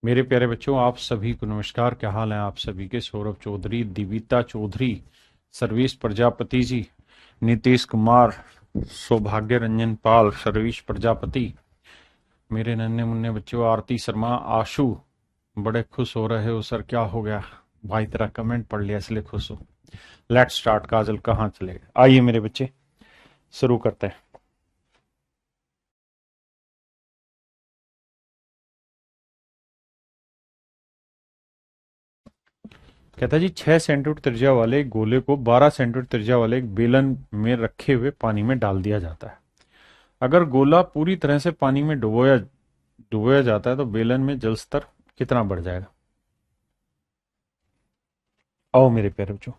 मेरे प्यारे बच्चों, आप सभी को नमस्कार। क्या हाल है आप सभी के? सौरभ चौधरी, दिविता चौधरी, सर्वेश प्रजापति जी, नीतीश कुमार, सौभाग्य रंजन पाल, सर्वेश प्रजापति, मेरे नन्हे मुन्ने बच्चों, आरती शर्मा, आशु। बड़े खुश हो रहे हो सर, क्या हो गया? भाई तेरा कमेंट पढ़ लिया इसलिए खुश हो। Let's start. काजल कहाँ चले गए? आइए मेरे बच्चे, शुरू करते हैं। कहता है जी, 6 सेंटीमीटर त्रिज्या वाले एक गोले को 12 सेंटीमीटर त्रिज्या वाले एक बेलन में रखे हुए पानी में डाल दिया जाता है। अगर गोला पूरी तरह से पानी में डुबोया डुबोया जाता है तो बेलन में जल स्तर कितना बढ़ जाएगा? आओ मेरे प्यारे बच्चों।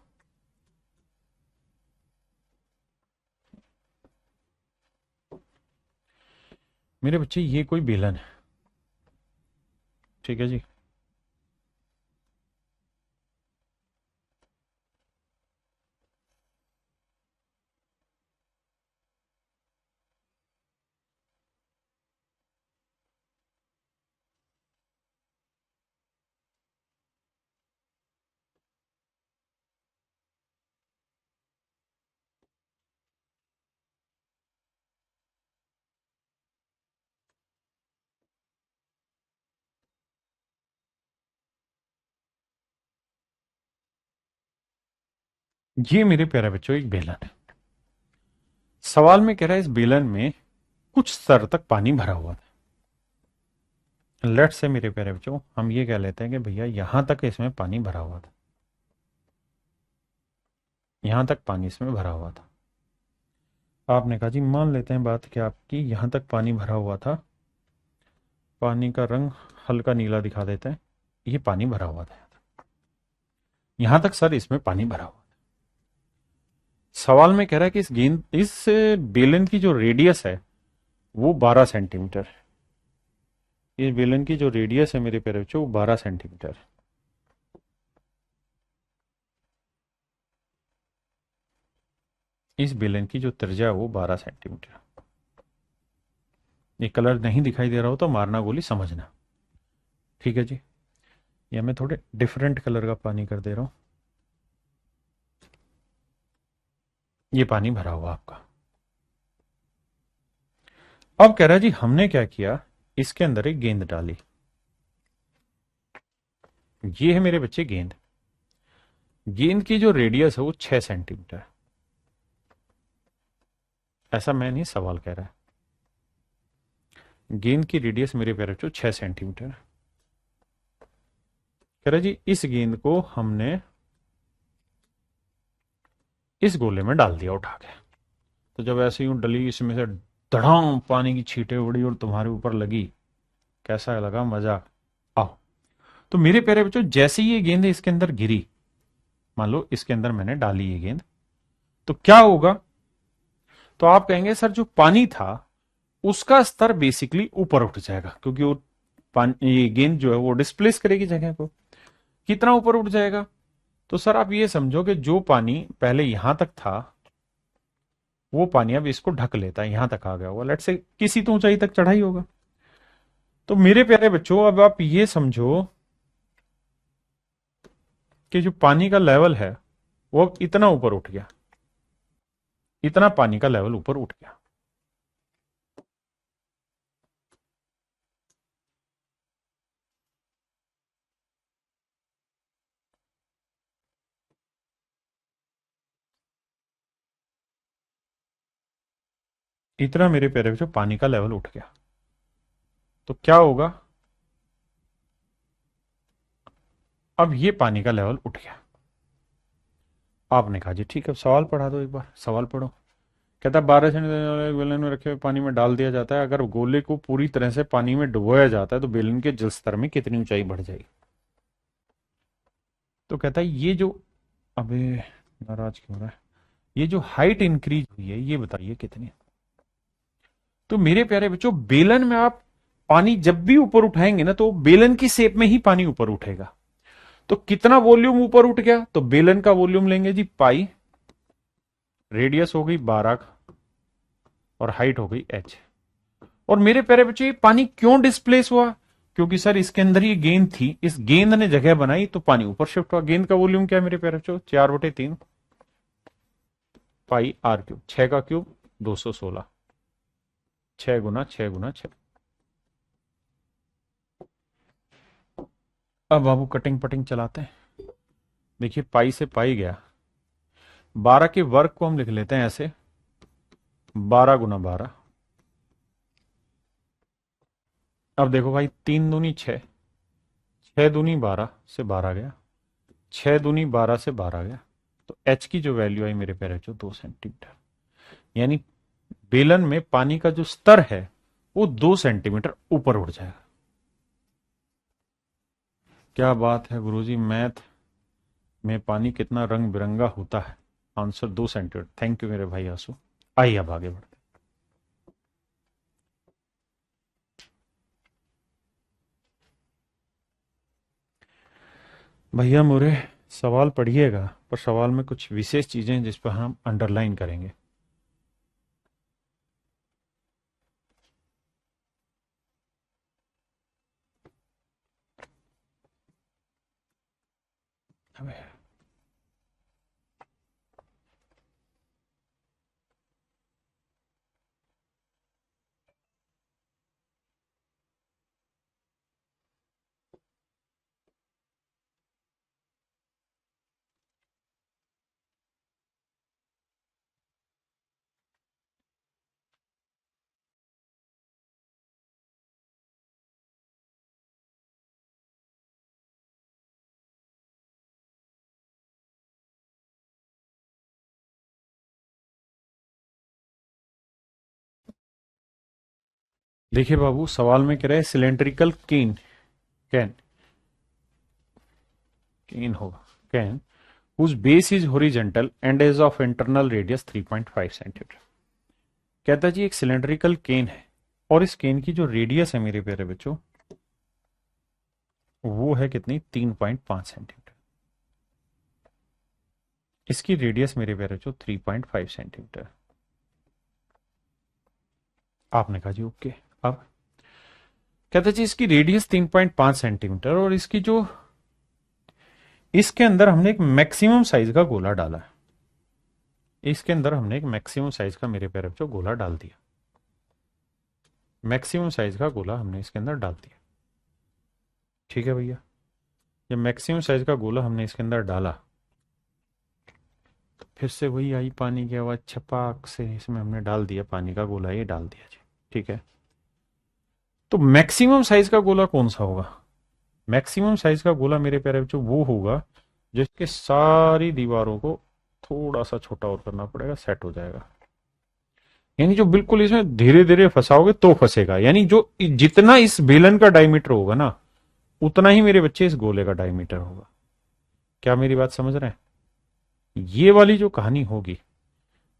मेरे बच्चे, ये कोई बेलन है, ठीक है जी। ये मेरे प्यारे बच्चों एक बेलन है। सवाल में कह रहा है इस बेलन में कुछ स्तर तक पानी भरा हुआ था। लेट्स से मेरे प्यारे बच्चों, हम ये कह लेते हैं कि भैया यहां तक इसमें पानी भरा हुआ था, यहां तक पानी इसमें भरा हुआ था। आपने कहा जी, मान लेते हैं बात कि आपकी यहां तक पानी भरा हुआ था, पानी का रंग हल्का नीला दिखा देते हैं। ये पानी भरा हुआ था, यहां तक सर इसमें पानी भरा हुआ। सवाल में कह रहा है कि इस बेलन की जो रेडियस है वो 12 सेंटीमीटर है। इस बेलन की जो रेडियस है मेरे प्यारे बच्चों, वो 12 सेंटीमीटर है। इस बेलन की जो त्रिज्या है वो 12 सेंटीमीटर। ये कलर नहीं दिखाई दे रहा हो तो मारना गोली समझना, ठीक है जी। या मैं थोड़े डिफरेंट कलर का पानी कर दे रहा हूं। ये पानी भरा हुआ आपका। अब कह रहा है जी, हमने क्या किया, इसके अंदर एक गेंद डाली। ये है मेरे बच्चे गेंद। गेंद की जो रेडियस है वो 6 सेंटीमीटर है। ऐसा मैं नहीं, सवाल कह रहा है। गेंद की रेडियस मेरे प्यारे बच्चों 6 सेंटीमीटर है। कह रहा जी, इस गेंद को हमने इस गोले में डाल दिया उठा के। तो जब ऐसे यूं डली, इसमें से धड़ाम पानी की छींटे उड़ी और तुम्हारे ऊपर लगी, कैसा लगा? मजा। आओ। तो मेरे प्यारे बच्चों, जैसे ही ये गेंद इसके अंदर गिरी, मान लो इसके अंदर मैंने डाली ये गेंद, तो क्या होगा? तो आप कहेंगे सर, जो पानी था उसका स्तर बेसिकली ऊपर उठ जाएगा, क्योंकि वो पानी, ये गेंद जो है वो डिस्प्लेस करेगी जगह को। कितना ऊपर उठ जाएगा? तो सर आप ये समझो कि जो पानी पहले यहां तक था, वो पानी अब इसको ढक लेता है, यहां तक आ गया होगा। लेट से किसी तो ऊंचाई तक चढ़ा ही होगा। तो मेरे प्यारे बच्चों, अब आप ये समझो कि जो पानी का लेवल है वो अब इतना ऊपर उठ गया, इतना पानी का लेवल ऊपर उठ गया। इतना मेरे प्यारे बच्चों पानी का लेवल उठ गया। तो क्या होगा? अब ये पानी का लेवल उठ गया। आपने कहा जी ठीक है, सवाल पढ़ा दो, एक बार सवाल पढ़ो। कहता है 12 सेंटीमीटर वाले बेलन में रखे हुए पानी में डाल दिया जाता है। अगर गोले को पूरी तरह से पानी में डुबोया जाता है तो बेलन के जल स्तर में कितनी ऊंचाई बढ़ जाएगी? तो कहता है ये जो, अबे नाराज क्यों हो रहा है, ये जो हाइट इंक्रीज हुई है ये बताइए कितनी? तो मेरे प्यारे बच्चों, बेलन में आप पानी जब भी ऊपर उठाएंगे ना, तो बेलन की शेप में ही पानी ऊपर उठेगा। तो कितना वॉल्यूम ऊपर उठ गया? तो बेलन का वॉल्यूम लेंगे जी पाई, रेडियस हो गई 12 और हाइट हो गई h। और मेरे प्यारे बच्चों, ये पानी क्यों डिस्प्लेस हुआ? क्योंकि सर इसके अंदर ये गेंद थी, इस गेंद ने जगह बनाई तो पानी ऊपर शिफ्ट हुआ। गेंद का वॉल्यूम क्या है मेरे प्यारे बच्चों? 4/3 पाई आर क्यूब। 6 का क्यूब 216, 6 गुना 6 गुना 6। अब बाबू कटिंग पटिंग चलाते हैं। देखिए पाई से पाई गया, 12 के वर्ग को हम लिख लेते हैं ऐसे, 12 गुना 12। अब देखो भाई 3 दूनी 6, 6 दूनी 12 से 12 गया, 6 दूनी 12 से 12 गया। तो एच की जो वैल्यू आई मेरे प्यारे बच्चों 2 सेंटीमीटर। यानी बेलन में पानी का जो स्तर है वो 2 सेंटीमीटर ऊपर उठ जाएगा। क्या बात है गुरुजी, मैथ में पानी कितना रंग बिरंगा होता है। Answer 2 centimetre. थैंक यू मेरे भाई आंसू। आइए अब आगे बढ़ते। भैया मोरे सवाल पढ़िएगा, पर सवाल में कुछ विशेष चीजें हैं जिस पर हम अंडरलाइन करेंगे। देखिए बाबू, सवाल में कह रहे हैं सिलेंड्रिकल केन, कैन केन होगा, can whose base is horizontal and is of internal radius 3.5 centimetre. कहता है जी एक सिलेंड्रिकल केन है और इस केन की जो रेडियस है मेरे प्यारे बच्चों वो है कितनी? 3.5 सेंटीमीटर। इसकी रेडियस मेरे प्यारे बच्चों 3.5 सेंटीमीटर। आपने कहा जी ओके। अब कहता है जी इसकी रेडियस 3.5 सेंटीमीटर और इसकी जो, इसके अंदर हमने एक मैक्सिमम साइज का गोला डाला है। इसके अंदर हमने एक मैक्सिमम साइज का मेरे प्यारे बच्चों गोला डाल दिया। मैक्सिमम साइज का गोला हमने इसके अंदर डाल दिया। ठीक है भैया, जब मैक्सिमम साइज का गोला हमने इसके अंदर डाला तो फिर से वही आई पानी की आवाज, छपाक से इसमें हमने डाल दिया पानी का गोला, ये डाल दिया जी। ठीक है, तो मैक्सिमम साइज का गोला कौन सा होगा? मैक्सिमम साइज का गोला मेरे प्यारे बच्चों वो होगा जिसके सारी दीवारों को थोड़ा सा छोटा और करना पड़ेगा, सेट हो जाएगा। यानी जो बिल्कुल इसमें धीरे धीरे फंसाओगे तो फंसेगा। यानी जो जितना इस बेलन का डायमीटर होगा ना उतना ही मेरे बच्चे इस गोले का डायमीटर होगा। क्या मेरी बात समझ रहे हैं? ये वाली जो कहानी होगी,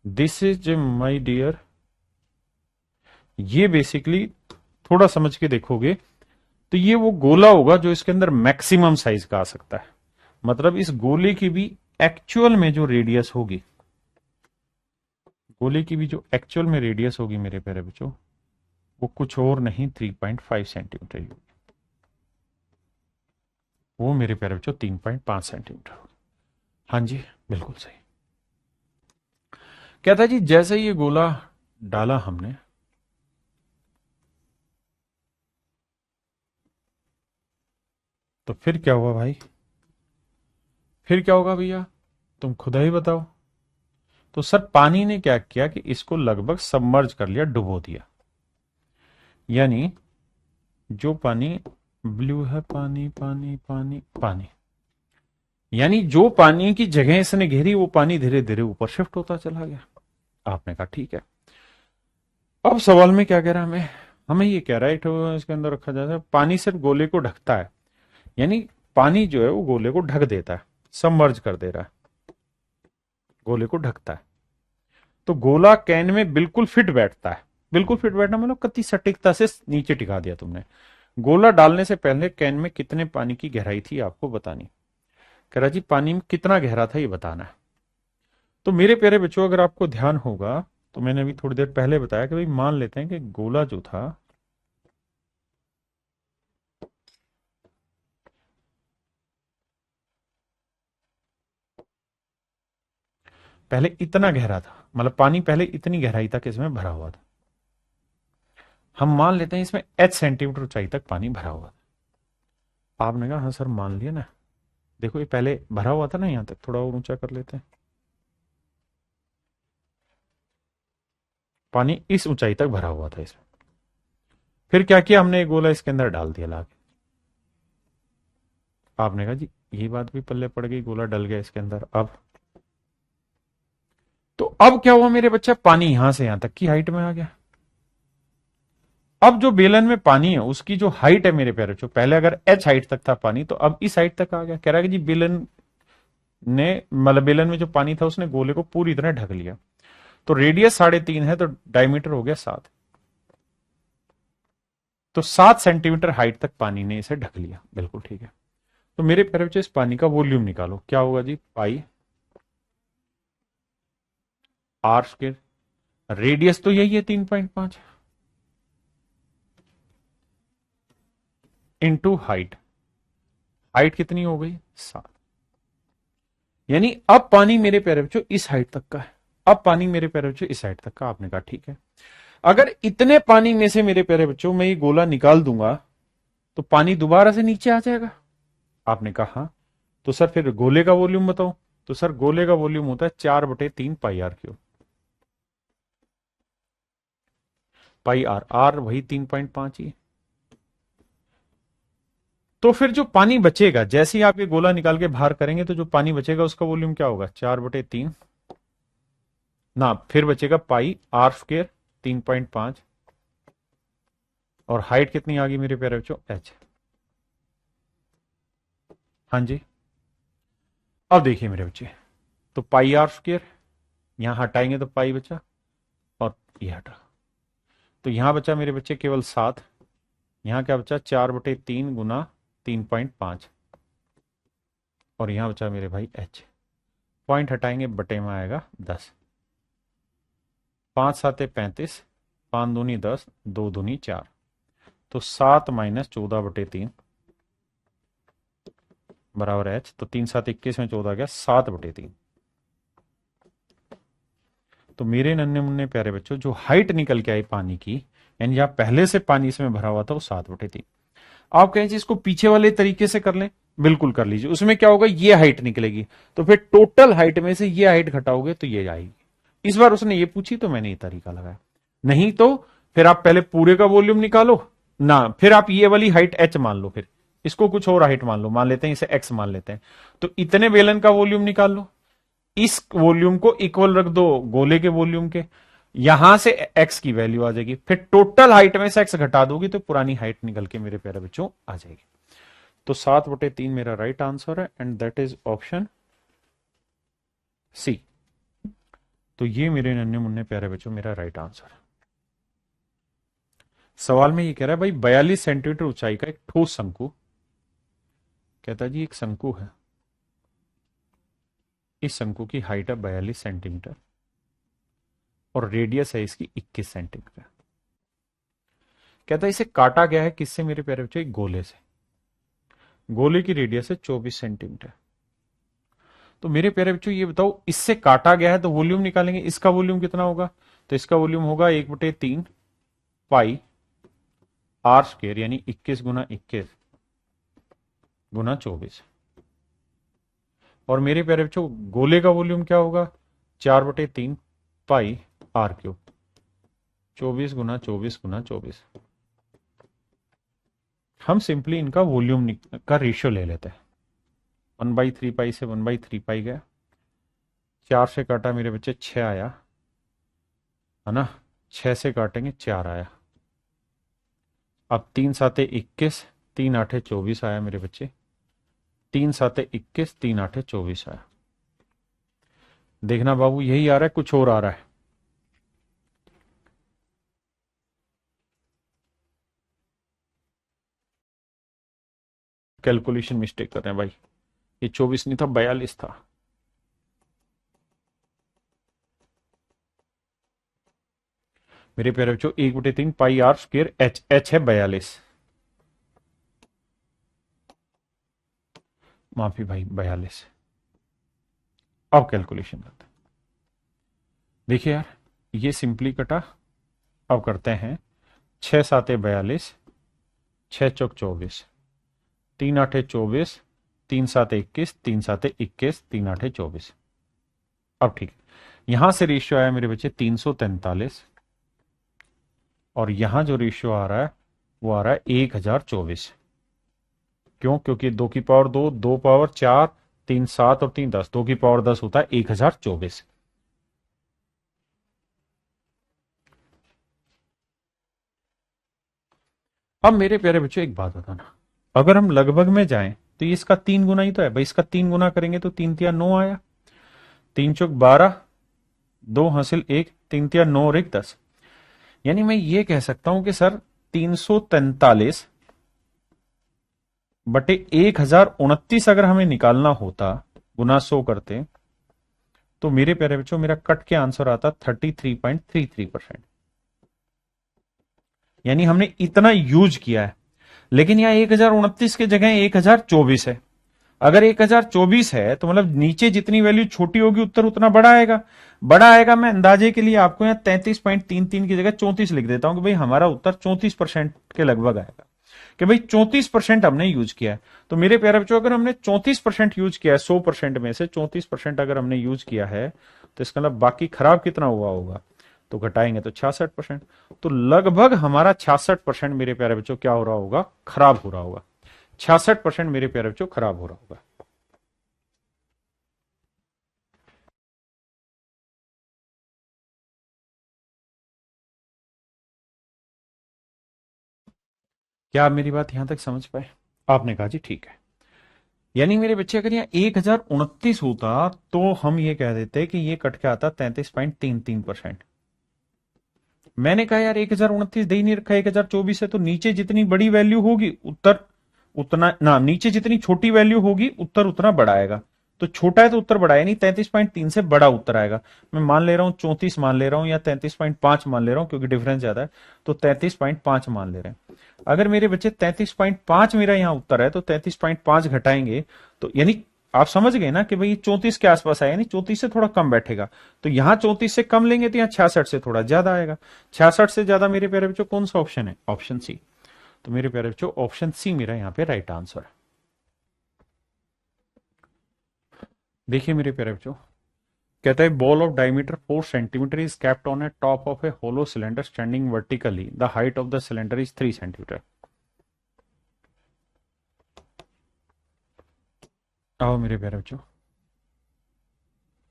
दिस इज माय डियर, ये बेसिकली थोड़ा समझ के देखोगे तो ये वो गोला होगा जो इसके अंदर मैक्सिमम साइज का आ सकता है। मतलब इस गोले की भी एक्चुअल में जो रेडियस होगी, गोले की भी जो एक्चुअल में रेडियस होगी मेरे प्यारे बच्चों वो कुछ और नहीं 3.5 सेंटीमीटर होगी। वो मेरे प्यारे बच्चों 3.5 सेंटीमीटर होगी। हाँ जी बिल्कुल सही। कहता है जी जैसे ये गोला डाला हमने, तो फिर क्या हुआ भाई? फिर क्या होगा भैया तुम खुद ही बताओ। तो सर पानी ने क्या किया कि इसको लगभग सबमर्ज कर लिया, डुबो दिया। यानी जो पानी ब्लू है, पानी पानी पानी पानी, यानी जो पानी की जगह इसने घेरी वो पानी धीरे धीरे ऊपर शिफ्ट होता चला गया। आपने कहा ठीक है। अब सवाल में क्या कह रहा है हमें? हमें ये कह रहा है तो इसके अंदर रखा जाता है पानी सिर्फ गोले को ढकता है, यानी पानी जो है वो गोले को ढक देता है, सबमर्ज कर दे रहा है, गोले को ढकता है। तो गोला कैन में बिल्कुल फिट बैठता है। बिल्कुल फिट बैठना मतलब कितनी सटीकता से नीचे टिका दिया तुमने। गोला डालने से पहले कैन में कितने पानी की गहराई थी आपको बतानी। कह रहा जी पानी में कितना गहरा था ये बताना है। तो मेरे प्यारे बच्चों अगर आपको ध्यान होगा तो मैंने अभी थोड़ी देर पहले बताया कि भाई मान लेते हैं कि गोला जो था पहले इतना गहरा था, मतलब पानी पहले इतनी गहराई तक इसमें भरा हुआ था। हम मान लेते हैं इसमें h सेंटीमीटर ऊंचाई तक पानी भरा हुआ था। आपने कहा हाँ सर मान लिया ना। देखो ये पहले भरा हुआ था ना, यहां तक थोड़ा और ऊंचा कर लेते हैं। पानी इस ऊंचाई तक भरा हुआ था इसमें। फिर क्या किया हमने, एक गोला इसके अंदर डाल दिया लाके। आपने कहा जी ये बात भी पल्ले पड़ गई, गोला डल गया इसके अंदर। अब तो अब क्या हुआ मेरे बच्चा, पानी यहां से यहां तक की हाइट में आ गया। अब जो बेलन में पानी है उसकी जो हाइट है मेरे पैरों, जो पहले अगर एच हाइट तक था पानी, तो अब इस हाइट तक आ गया। कह रहा है कि जी बेलन ने, मतलब बेलन में जो पानी था उसने गोले को पूरी तरह ढक लिया। तो रेडियस 3.5 है, तो डायमीटर हो गया 7। तो 7 सेंटीमीटर हाइट तक पानी ने इसे ढक लिया, बिल्कुल ठीक है। तो मेरे पैरों से इस पानी का वॉल्यूम निकालो, क्या होगा जी, पाई आर स्क्वायर, रेडियस तो यही है 3.5, इंटू हाइट। हाइट कितनी हो गई, 7। यानी अब पानी मेरे पैरों से इस हाइट तक का है। अब पानी मेरे पैरों से इस हाइट तक का। आपने कहा ठीक है। अगर इतने पानी में से मेरे प्यारे बच्चों मैं ये गोला निकाल दूंगा तो पानी दोबारा से नीचे आ जाएगा। आपने कहा हाँ। तो सर फिर गोले का वॉल्यूम बताओ। तो सर गोले का वॉल्यूम होता है 4/3 pi R cube. Pi R, R वही 3.5 ही। तो फिर जो पानी बचेगा, जैसे ही आप ये गोला निकाल के बाहर करेंगे तो जो पानी बचेगा उसका वॉल्यूम क्या होगा, 4/3 ना, फिर बचेगा पाई आर स्क्वायर 3.5, और हाइट कितनी आ गई मेरे प्यारे बच्चों, एच। हाँ जी। अब देखिए मेरे बच्चे, तो पाई आर स्क्वायर यहां हटाएंगे तो पाई बचा, और ये हटा, तो यहां बचा मेरे बच्चे केवल 7। यहां क्या बचा, 4/3 गुना 3.5, और यहां बचा मेरे भाई एच। पॉइंट हटाएंगे, बटे में आएगा 10। 5×7 = 35, 5×2 = 10, 2×2 = 4। तो 7 - 14/3 बराबर एच। तो 3×7 = 21 में 14 गया, 7/3। तो मेरे नन्हे मुन्ने प्यारे बच्चों, जो हाइट निकल के आई पानी की, यानी जहां पहले से पानी इसमें भरा हुआ था, वो 7/3। आप कहें इसको पीछे वाले तरीके से कर लें, बिल्कुल कर लीजिए। उसमें क्या होगा, ये हाइट निकलेगी, तो फिर टोटल हाइट में से ये हाइट घटाओगे तो ये आएगी। इस बार उसने ये पूछी तो मैंने ये तरीका लगाया। नहीं तो फिर आप पहले पूरे का वॉल्यूम निकालो ना, फिर आप ये वाली हाइट एच मान लो, फिर इसको कुछ और हाइट मान लो, मान लेते हैं इसे एक्स मान लेते हैं। तो इतने बेलन का वॉल्यूम निकाल लो, इस वॉल्यूम को इक्वल रख दो गोले के वॉल्यूम के, यहां से एक्स की वैल्यू आ जाएगी, फिर टोटल हाइट में से एक्स घटा दोगी तो पुरानी हाइट निकल के मेरे प्यारे बच्चों आ जाएगी। तो 7/3 मेरा राइट आंसर है, and that is option C. तो ये मेरे नन्हे मुन्ने प्यारे बच्चों मेरा राइट आंसर है। सवाल में ये कह रहा है भाई 42 सेंटीमीटर ऊंचाई का एक ठोस शंकु, कहता है जी एक शंकु है, इस शंकु की हाइट है 42 सेंटीमीटर और रेडियस है इसकी 21 सेंटीमीटर। कहता है इसे काटा गया है किससे मेरे प्यारे बच्चों, एक गोले से। गोले की रेडियस है 24 सेंटीमीटर। तो मेरे प्यारे बच्चों ये बताओ, इससे काटा गया है तो वॉल्यूम निकालेंगे, इसका वॉल्यूम कितना होगा। तो इसका वॉल्यूम होगा 1/3 पाई आर स्क्वायर, यानी 21 × 21 × 24। और मेरे प्यारे बच्चों गोले का वॉल्यूम क्या होगा, 4/3 पाई आर क्यूब, 24 × 24 × 24। हम सिंपली इनका वॉल्यूम का रेशियो ले लेते हैं। 1/3 पाई से 1/3 पाई गया, 4 से काटा मेरे बच्चे 6 आया, है ना, 6 से काटेंगे 4 आया। अब 3×7 = 21, 3×8 = 24 आया मेरे बच्चे, 3×7 = 21, 3×8 = 24 आया। देखना बाबू यही आ रहा है, कुछ और आ रहा है। कैलकुलेशन मिस्टेक कर रहे हैं भाई, ये 24 नहीं था, 42 था। मेरे प्यारे बच्चों 1/3 पाई आर स्क्वायर एच, एच है 42, माफी भाई 42। अब कैलकुलेशन करते हैं। देखिए यार, ये सिंपली कटा। अब करते हैं 6 7 42, 6 चौक 24, 3 8 24, 3 7 21, 3 7 21, 3 8 24। अब ठीक है, यहां से रेशियो आया मेरे बच्चे 343, और यहां जो रेशियो आ रहा है वो आ रहा है 1024। क्यों? क्योंकि 2 की पावर 2, 2 पावर 4, 3 7 और 3 10, 2 की पावर 10 होता है 1024। अब मेरे प्यारे बच्चों एक बात बताना, अगर हम लगभग में जाएं तो ये इसका 3 गुना ही तो है भाई। इसका 3 गुना करेंगे तो 3 तिया 9 आया, 3 चौक 12, 2 हासिल 1, 3 तिया 9 और 1 10। यानी मैं ये कह सकता हूं कि सर 343/1029 अगर हमें निकालना होता, गुना 100 करते, तो मेरे प्यारे बच्चों मेरा कट के आंसर आता 33.33%। यानी हमने इतना यूज किया है। लेकिन यहाँ 1029 की जगह 1024 है। अगर 1024 है तो मतलब नीचे जितनी वैल्यू छोटी होगी उत्तर उतना बड़ा आएगा। बड़ा आएगा, मैं अंदाजे के लिए आपको यहाँ 33.33 की जगह 34 लिख देता हूं कि भाई हमारा उत्तर 34% के लगभग आएगा, कि भाई 34% हमने यूज किया है। तो मेरे प्यारे बच्चों, अगर हमने 34% यूज किया है, 100% में से 34% अगर हमने यूज किया है, तो इसका मतलब बाकी खराब कितना हुआ होगा? तो घटाएंगे तो 66%। तो लगभग हमारा 66% मेरे प्यारे बच्चों क्या हो रहा होगा? खराब हो रहा होगा। 66% मेरे प्यारे बच्चों खराब हो रहा होगा। क्या आप मेरी बात यहां तक समझ पाए? आपने कहा जी ठीक है। यानी मेरे बच्चे अगर यहाँ 1029 होता तो हम ये कह देते कि ये कट के आता 33.33%। मैंने कहा यार 1029 दे ही नहीं रखा, 1024 है, तो नीचे जितनी बड़ी वैल्यू होगी उत्तर उतना ना, नीचे जितनी छोटी वैल्यू होगी उत्तर उतना बड़ा आएगा। तो छोटा है तो उत्तर बड़ा है, नहीं 33.3 से बड़ा उत्तर आएगा। मैं मान ले रहा हूं 34 मान ले रहा हूं या 33.5 मान ले रहा हूं, क्योंकि डिफरेंस ज्यादा है। तो 33.5 मान ले रहे हैं। अगर मेरे बच्चे 33.5 मेरा यहाँ उत्तर है, तो 33.5 घटाएंगे, तो यानी आप समझ गए ना कि भाई 34 के आसपास आया, यानी 34 से थोड़ा कम बैठेगा। तो यहां 34 से कम लेंगे तो यहाँ 66 से थोड़ा ज्यादा आएगा। 66 से ज्यादा मेरे प्यारे बच्चों कौन सा ऑप्शन है? Option C. तो मेरे प्यारे बच्चों ऑप्शन सी मेरा यहाँ पे राइट आंसर है। देखिए मेरे प्यारे बच्चों, कहता है ball of diameter 4 centimetre is kept on a top of a hollow cylinder standing vertically, the height of the cylinder is 3 centimetre. आओ मेरे प्यारे बच्चों,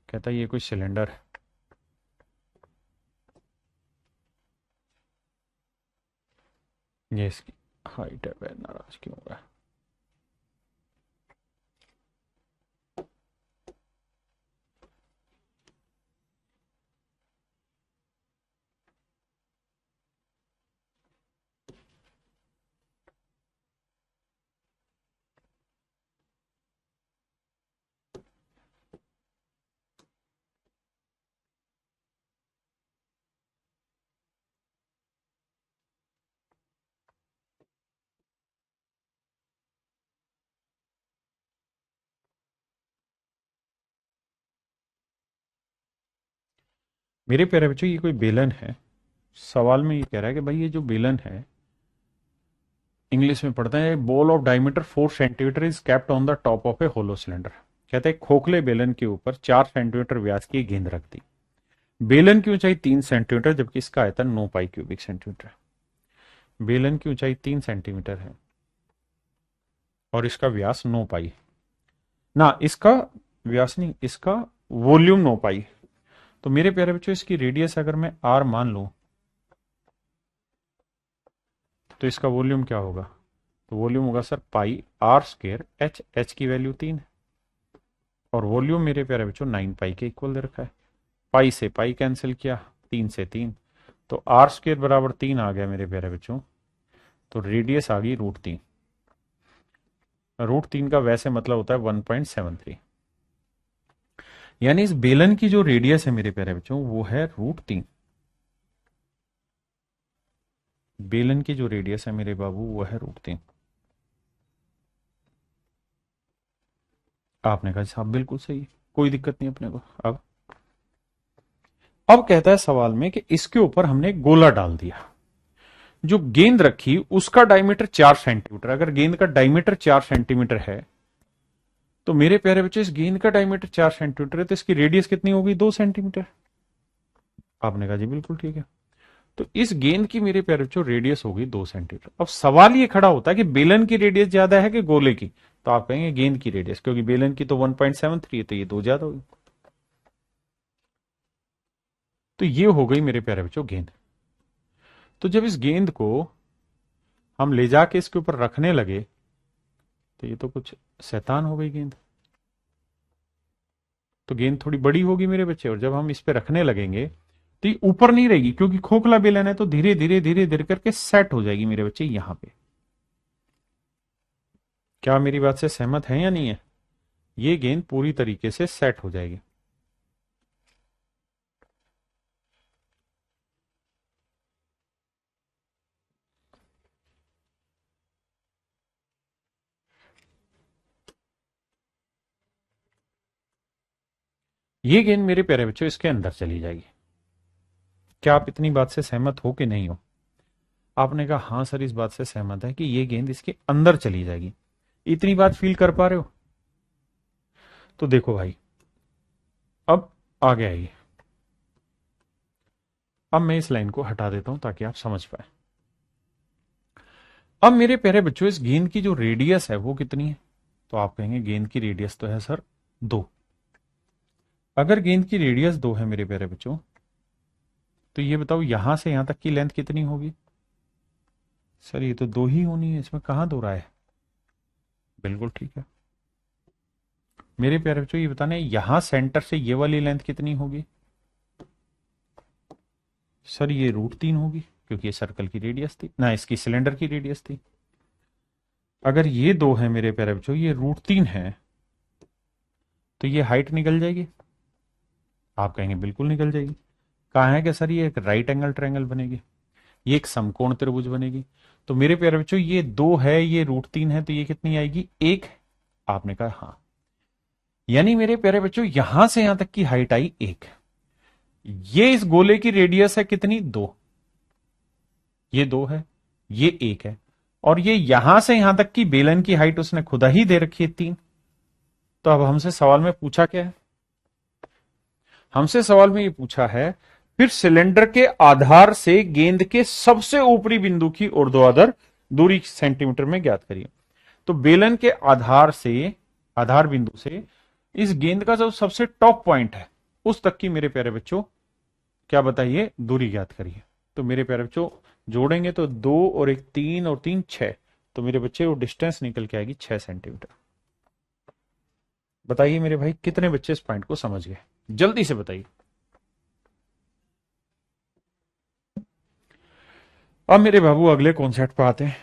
कहता है ये कोई सिलेंडर है, ये इसकी हाइट है। वह नाराज क्यों हो रहा है? मेरे प्यारे बच्चों ये कोई बेलन है। सवाल में ये कह रहा है कि भाई ये जो बेलन है, इंग्लिश में पढ़ते हैं ball of diameter 4 centimetre is kept on the top of a hollow cylinder. कहते हैं खोखले बेलन के ऊपर 4 सेंटीमीटर व्यास की गेंद रख दी। बेलन की ऊंचाई 3 सेंटीमीटर, जबकि इसका आयतन 9 पाई क्यूबिक सेंटीमीटर है। बेलन की ऊंचाई 3 सेंटीमीटर है और इसका व्यास 9 पाई, ना इसका व्यास नहीं, इसका वॉल्यूम 9 पाई। तो मेरे प्यारे बच्चों इसकी रेडियस अगर मैं आर मान लूं, तो इसका वॉल्यूम क्या होगा? तो वॉल्यूम होगा sir pi R square H. H की वैल्यू 3 है और वॉल्यूम मेरे प्यारे बच्चों 9 पाई के इक्वल दे रखा है। पाई से पाई कैंसिल किया, 3 से 3, तो आर स्क्र बराबर 3 आ गया मेरे प्यारे बच्चों। तो रेडियस आ गई √3। √3 का वैसे मतलब होता है 1.73। यानी इस बेलन की जो रेडियस है मेरे प्यारे बच्चों वो है √3। बेलन की जो रेडियस है मेरे बाबू वो है √3। आपने कहा साहब बिल्कुल सही है, कोई दिक्कत नहीं अपने को। अब अब कहता है सवाल में कि इसके ऊपर हमने गोला डाल दिया, जो गेंद रखी उसका डायमीटर 4 सेंटीमीटर, अगर गेंद का डायमीटर 4 सेंटीमीटर है तो मेरे प्यारे बच्चे इस गेंद का डायमीटर 4 सेंटीमीटर है, तो इसकी रेडियस कितनी होगी? 2 सेंटीमीटर। आपने कहा जी बिल्कुल ठीक है। तो इस गेंद की मेरे प्यारे बच्चों रेडियस होगी 2 सेंटीमीटर। अब सवाल ये खड़ा होता है कि बेलन की रेडियस ज्यादा है कि गोले की? तो आप कहेंगे गेंद की रेडियस, क्योंकि बेलन की तो 1.73 है, तो ये 2 ज्यादा होगी। तो ये हो गई मेरे प्यारे बच्चों गेंद। तो जब इस गेंद को हम ले जाके इसके ऊपर रखने लगे तो ये तो कुछ शैतान हो गई गेंद। तो गेंद थोड़ी बड़ी होगी मेरे बच्चे, और जब हम इस पे रखने लगेंगे तो ये ऊपर नहीं रहेगी, क्योंकि खोखला बेलन है, तो धीरे धीरे धीरे धीरे करके सेट हो जाएगी मेरे बच्चे यहां पे। क्या मेरी बात से सहमत है या नहीं है? ये गेंद पूरी तरीके से सेट हो जाएगी। ये गेंद मेरे प्यारे बच्चों इसके अंदर चली जाएगी। क्या आप इतनी बात से सहमत हो कि नहीं हो? आपने कहा हाँ सर, इस बात से सहमत है कि ये गेंद इसके अंदर चली जाएगी। इतनी बात फील कर पा रहे हो? तो देखो भाई, अब आगे आइए। अब मैं इस लाइन को हटा देता हूं ताकि आप समझ पाए। अब मेरे प्यारे बच्चों इस गेंद की जो रेडियस है वो कितनी है? तो आप कहेंगे गेंद की रेडियस तो है सर 2। अगर गेंद की रेडियस 2 है मेरे प्यारे बच्चों, तो ये बताओ यहां से यहां तक की लेंथ कितनी होगी? सर ये तो 2 ही होनी है, इसमें कहां 2 रहा है? बिल्कुल ठीक है। मेरे प्यारे बच्चों ये बताने यहां सेंटर से ये वाली लेंथ कितनी होगी? सर ये √3 होगी, क्योंकि ये सर्कल की रेडियस थी ना, इसकी सिलेंडर की रेडियस थी। अगर ये 2 है मेरे प्यारे बच्चों, ये √3 है, तो ये हाइट निकल जाएगी? आप कहेंगे बिल्कुल निकल जाएगी। कहा है कि सर ये एक राइट एंगल ट्रायंगल बनेगी, ये एक समकोण त्रिभुज बनेगी। तो मेरे प्यारे बच्चों ये 2 है, ये √3 है, तो ये कितनी आएगी? 1। आपने कहा हाँ। यानी मेरे प्यारे बच्चों यहां से यहां तक की हाइट आई 1। ये इस गोले की रेडियस है कितनी? 2। ये 2 है, ये 1 है, और ये यहां से यहां तक की बेलन की हाइट उसने खुदा ही दे रखी है 3। तो अब हमसे सवाल में पूछा क्या है? हमसे सवाल में ये पूछा है फिर सिलेंडर के आधार से गेंद के सबसे ऊपरी बिंदु की ऊर्ध्वाधर दूरी सेंटीमीटर में ज्ञात करिए। तो बेलन के आधार से, आधार बिंदु से इस गेंद का जो सबसे टॉप पॉइंट है उस तक की मेरे प्यारे बच्चों क्या बताइए? दूरी ज्ञात करिए। तो मेरे प्यारे बच्चों जोड़ेंगे तो 2 और 1 3 और 3 6, तो मेरे बच्चे वो डिस्टेंस निकल के आएगी 6 सेंटीमीटर। बताइए मेरे भाई कितने बच्चे इस पॉइंट को समझ गए? जल्दी से बताइए। अब मेरे बाबू अगले कॉन्सेप्ट पर आते हैं।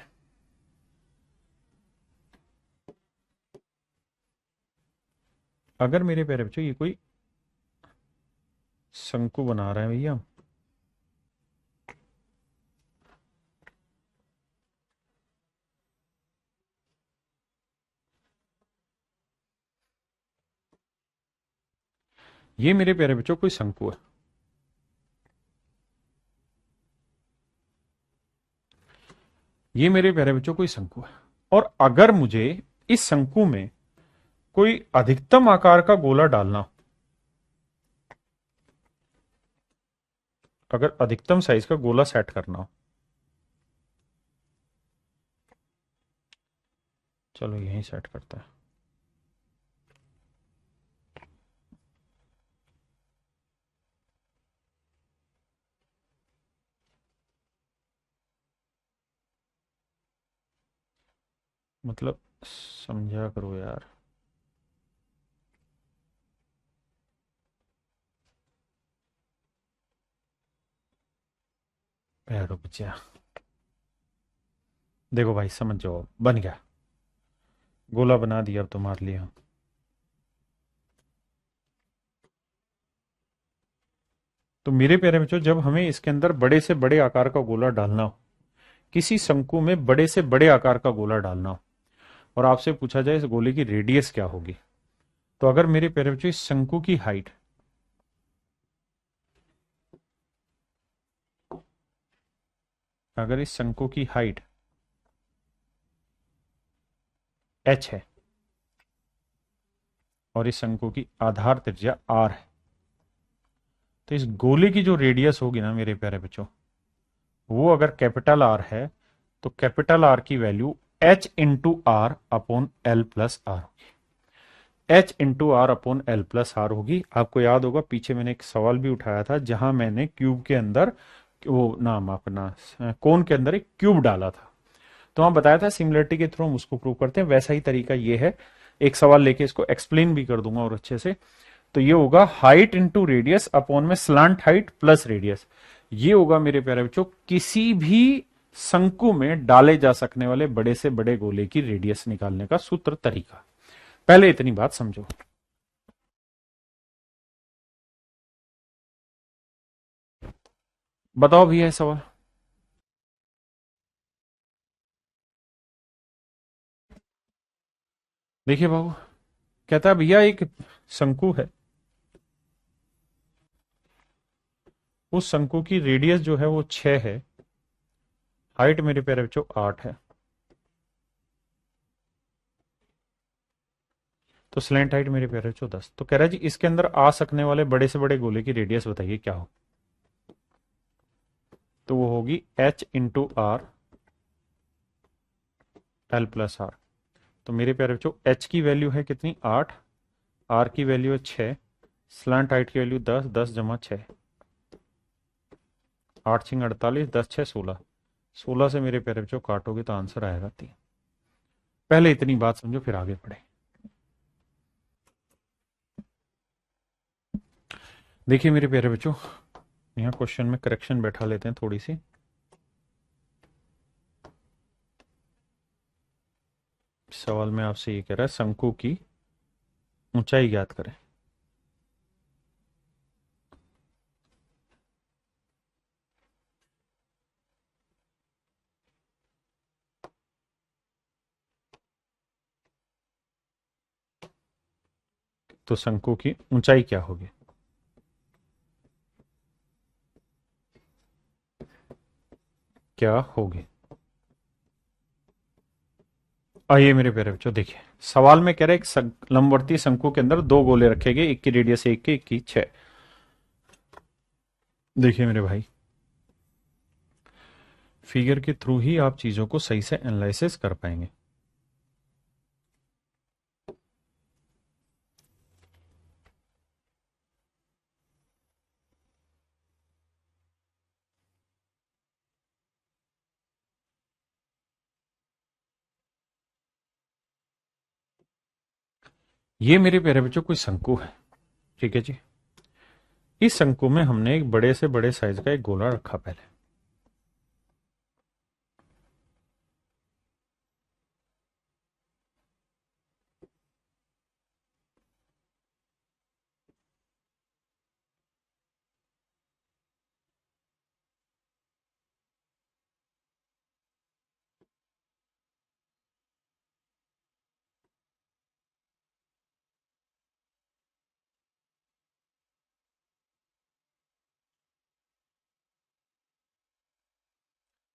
अगर मेरे प्यारे बच्चों ये कोई शंकु बना रहा है भैया, ये मेरे प्यारे बच्चों कोई शंकु है, ये मेरे प्यारे बच्चों कोई शंकु है, और अगर मुझे इस शंकु में कोई अधिकतम आकार का गोला डालना हो, अगर अधिकतम साइज का गोला सेट करना हो, चलो यहीं सेट करता है। मतलब समझा करो यार। पैरों बच्चा, देखो भाई समझ जाओ, बन गया, गोला बना दिया अब तुम्हारे लिए। तो मेरे प्यारे बच्चों जब हमें इसके अंदर बड़े से बड़े आकार का गोला डालना हो, किसी शंकु में बड़े से बड़े आकार का गोला डालना हो, और आपसे पूछा जाए इस गोले की रेडियस क्या होगी, तो अगर मेरे प्यारे बच्चों इस शंकु की हाइट अगर इस शंकु की हाइट h है और इस शंकु की आधार त्रिज्या r है, तो इस गोले की जो रेडियस होगी ना मेरे प्यारे बच्चों, वो अगर कैपिटल आर है तो कैपिटल आर की value h into R upon L plus R होगी। h into R upon L plus R होगी। आपको याद होगा पीछे मैंने एक सवाल भी उठाया था जहां मैंने क्यूब के अंदर वो नाम अपना कोन के अंदर एक क्यूब डाला था, तो वहां बताया था सिमिलरिटी के थ्रू हम उसको प्रूव करते हैं। वैसा ही तरीका ये है, एक सवाल लेके इसको एक्सप्लेन भी कर दूंगा और अच्छे से। तो ये होगा हाइट इंटू रेडियस अपॉन में स्लांट हाइट प्लस रेडियस। ये होगा मेरे प्यारे बच्चों किसी भी शंकु में डाले जा सकने वाले बड़े से बड़े गोले की रेडियस निकालने का सूत्र तरीका। पहले इतनी बात समझो। बताओ भैया सवाल। देखिए बाबू, कहता है भैया एक शंकु है, उस शंकु की रेडियस जो है वो 6 है, हाइट मेरे प्यारे बच्चों 8 है, तो स्लैंट हाइट मेरे प्यारे बच्चों 10। तो कह रहा है जी इसके अंदर आ सकने वाले बड़े से बड़े गोले की रेडियस बताइए क्या हो। तो वो होगी h into R L plus R. तो मेरे प्यारे बच्चों h की वैल्यू है कितनी 8, r की वैल्यू है 6, स्लैंट हाइट की वैल्यू 10, 10 जमा 6, 8 छिंग 48, 10 6 16, 16 से मेरे प्यारे बच्चों काटोगे तो आंसर आएगा 3। पहले इतनी बात समझो फिर आगे बढ़े। देखिए मेरे प्यारे बच्चों, यहाँ क्वेश्चन में करेक्शन बैठा लेते हैं थोड़ी सी। सवाल में आपसे ये कह रहा है शंकु की ऊंचाई ज्ञात करें। तो शंकु की ऊंचाई क्या होगी। क्या होगी। आइए मेरे प्यारे बच्चों, देखिए सवाल में कह रहे हैं एक लंबवर्ती शंकु के अंदर दो गोले रखे गए, एक की रेडियस 1 की, एक की 6। देखिए मेरे भाई, फिगर के थ्रू ही आप चीजों को सही से एनालिसिस कर पाएंगे। ये मेरे प्यारे बच्चों कोई शंकु है, ठीक है जी। इस शंकु में हमने एक बड़े से बड़े साइज का एक गोला रखा पहले।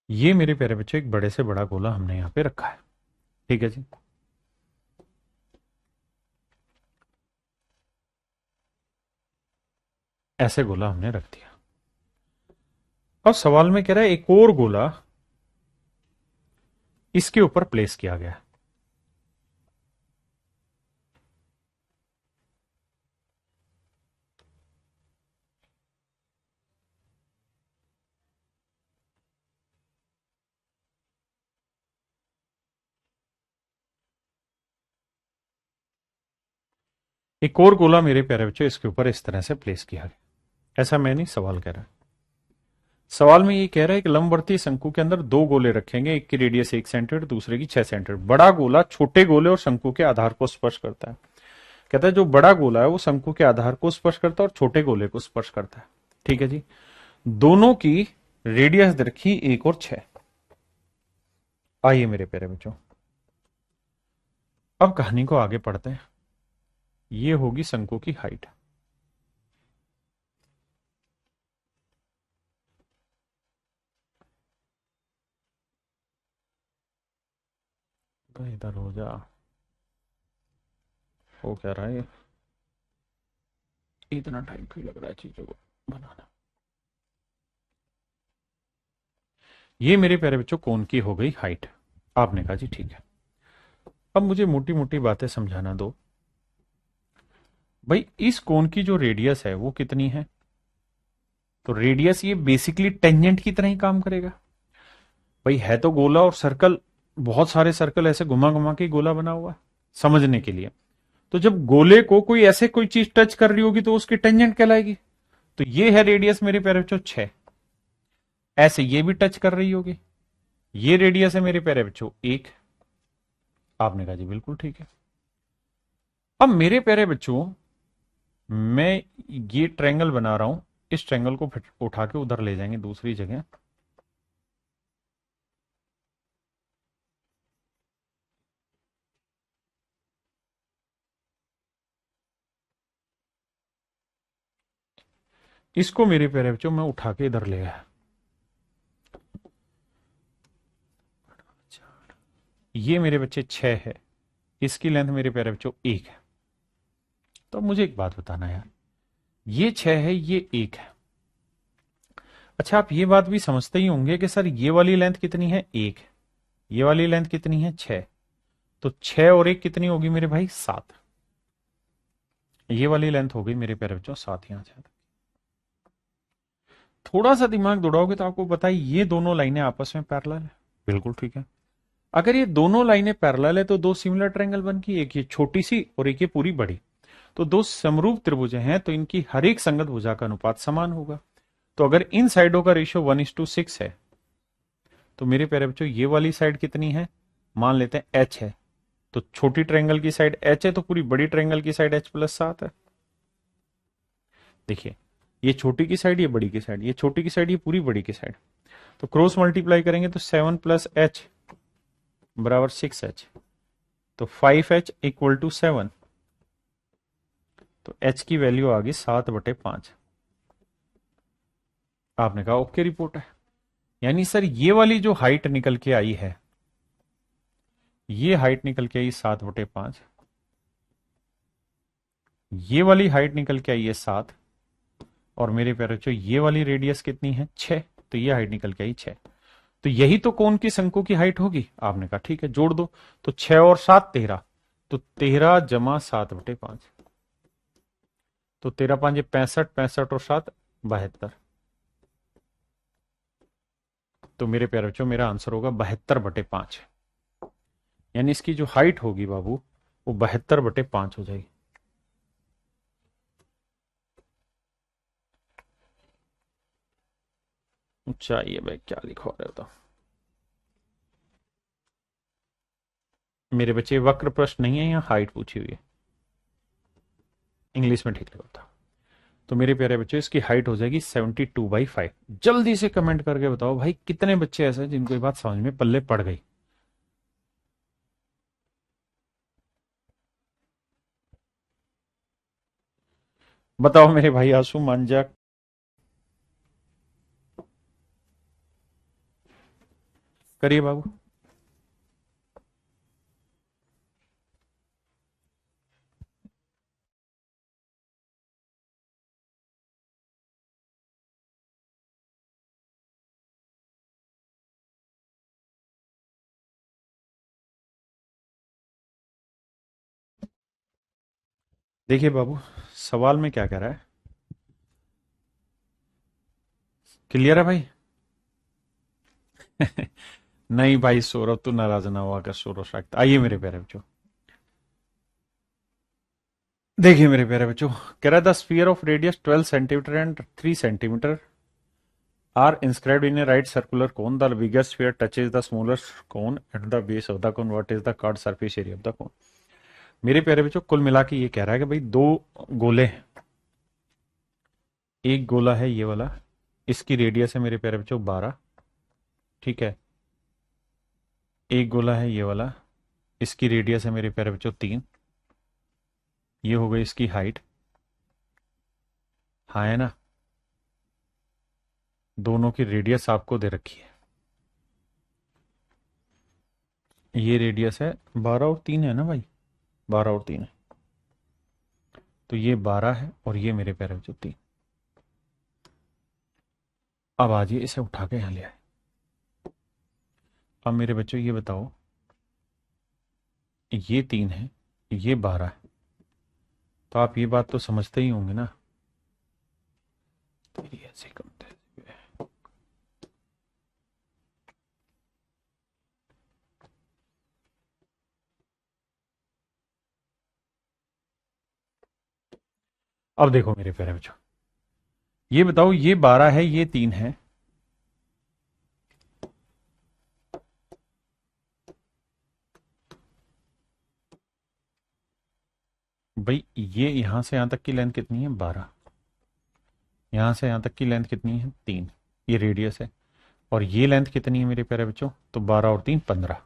ये मेरे प्यारे बच्चों एक बड़े से बड़ा गोला हमने यहां पे रखा है, ठीक है जी। ऐसे गोला हमने रख दिया। अब सवाल में कह रहा है एक और गोला इसके ऊपर प्लेस किया गया है। एक और गोला मेरे प्यारे बच्चों इसके ऊपर इस तरह से प्लेस किया गया। ऐसा मैं नहीं, सवाल कह रहा है। सवाल में ये कह रहा है कि लंबवर्ती शंकु के अंदर दो गोले रखेंगे, एक की रेडियस 1 सेंटीमीटर, दूसरे की 6 सेंटीमीटर। बड़ा गोला छोटे गोले और शंकु के आधार को स्पर्श करता है। कहता है जो बड़ा गोला है वो शंकु के आधार को स्पर्श करता है और छोटे गोले को स्पर्श करता है, ठीक है जी। दोनों की रेडियस रखी 1 और 6। आइए मेरे प्यारे बच्चों, अब कहानी को आगे पढ़ते हैं। ये होगी शंकु की हाइट। बेटा इधर हो जा। हो क्या रहा है? इतना टाइम क्यों लग रहा है चीजों को बनाना? ये मेरे प्यारे बच्चों कोन की हो गई हाइट। आपने कहा जी ठीक है। अब मुझे मोटी मोटी बातें समझाना दो। भाई इस कोन की जो रेडियस है वो कितनी है? तो रेडियस ये बेसिकली टेंजेंट की तरह ही काम करेगा। भाई है तो गोला और सर्कल, बहुत सारे सर्कल ऐसे घुमा घुमा के गोला बना हुआ है समझने के लिए। तो जब गोले को कोई ऐसे कोई चीज टच कर रही होगी तो उसकी टेंजेंट कहलाएगी। तो ये है रेडियस मेरे प्यारे बच्चों 6। ऐसे ये भी टच कर रही होगी। ये रेडियस है मेरे प्यारे बच्चों 1। आपने कहा जी बिल्कुल ठीक है। अब मेरे प्यारे बच्चों मैं ये ट्रायंगल बना रहा हूं। इस ट्रायंगल को उठा के उधर ले जाएंगे दूसरी जगह। इसको मेरे प्यारे बच्चों मैं उठा के इधर ले आया। ये मेरे बच्चे 6 है। इसकी लेंथ मेरे प्यारे बच्चों 1 है। तो अब मुझे एक बात बताना यार, ये 6 है ये 1 है। अच्छा आप ये बात भी समझते ही होंगे कि सर ये वाली लेंथ कितनी है 1, ये वाली लेंथ कितनी है 6। तो 6 और 1 कितनी होगी मेरे भाई 7। ये वाली लेंथ हो गई मेरे प्यारे बच्चों 7 यहां से। थोड़ा सा दिमाग दौड़ाओगे तो आपको बताइए ये दोनों लाइनें आपस में पैरेलल है। बिल्कुल ठीक है। अगर ये दोनों लाइनें पैरेलल है तो दो सिमिलर ट्रायंगल बन की, एक ये छोटी सी और एक ये पूरी बड़ी। तो दो समरूप त्रिभुज हैं तो इनकी हर एक संगत भुजा का अनुपात समान होगा। तो अगर इन साइडों का रेशियो 1:6 है तो मेरे प्यारे बच्चों ये वाली साइड कितनी है? मान लेते हैं h है। तो छोटी ट्रायंगल की साइड h है तो पूरी बड़ी ट्रायंगल की साइड h+7 है। देखिए ये छोटी की साइड ये बड़ी की साइड, ये छोटी की साइड ये पूरी बड़ी की साइड। तो क्रॉस मल्टीप्लाई करेंगे तो 7+h बराबर 6h। तो 5h इक्वल टू 7। तो h की वैल्यू आ गई 7/5। आपने कहा ओके रिपोर्ट है। यानी सर ये वाली जो हाइट निकल के आई है, ये हाइट निकल के आई 7/5। ये वाली हाइट निकल के आई है 7। और मेरे प्यारे बच्चों ये वाली रेडियस कितनी है 6। तो ये हाइट निकल के आई 6। तो यही तो कोन की शंकु की हाइट होगी। आपने कहा ठीक है जोड़ दो। तो 6 और 7 13। तो 13 जमा 7/5। तो 13 5 65, 65 और 7 72। तो मेरे प्यारे बच्चों मेरा आंसर होगा 72/5। यानी इसकी जो हाइट होगी बाबू वो 72/5 हो जाएगी। चाहिए भाई क्या लिखवा रहे हो? तो मेरे बच्चे वक्र प्रश्न नहीं है, यहाँ हाइट पूछी हुई है। इंग्लिश में ठीक लगा था। तो मेरे प्यारे बच्चों इसकी हाइट हो जाएगी 72/5। जल्दी से कमेंट करके बताओ भाई कितने बच्चे ऐसे हैं जिनको ये बात समझ में पल्ले पड़ गई। बताओ मेरे भाई आंसू मांझा। करिए बाबू। देखिए बाबू सवाल में क्या कह रहा है, क्लियर है भाई? नहीं भाई सौरभ तू नाराज ना हुआ कर, सौरभ शाक्त आइए मेरे प्यारे बच्चों। देखिए मेरे प्यारे बच्चों, कह रहा the sphere of radius 12 centimetre and 3 centimetre are inscribed in a right circular cone. The bigger sphere touches the smaller cone at the base of the cone. What is the curved surface area of the cone? मेरे प्यारे बच्चों कुल मिला के ये कह रहा है कि भाई दो गोले हैं। एक गोला है ये वाला, इसकी रेडियस है मेरे प्यारे बच्चों 12। ठीक है। एक गोला है ये वाला, इसकी रेडियस है मेरे प्यारे बच्चों 3। ये हो गई इसकी हाइट। हाँ है ना? दोनों की रेडियस आपको दे रखी है। ये रेडियस है 12 और 3 है ना भाई, 12 और 3 है, तो ये 12 है और ये मेरे पैर में जो 3। अब आज ये इसे उठा के यहाँ ले आए। अब मेरे बच्चों ये बताओ, ये 3 है, ये 12 है, तो आप ये बात तो समझते ही होंगे ना। तेरी ऐसे कम तेज है। अब देखो मेरे प्यारे बच्चों, ये बताओ, ये 12 है, ये 3 है, भाई ये यहां से यहां तक की लेंथ कितनी है 12, यहां से यहां तक की लेंथ कितनी है 3, ये रेडियस है, और ये लेंथ कितनी है मेरे प्यारे बच्चों, तो 12 और 3 15,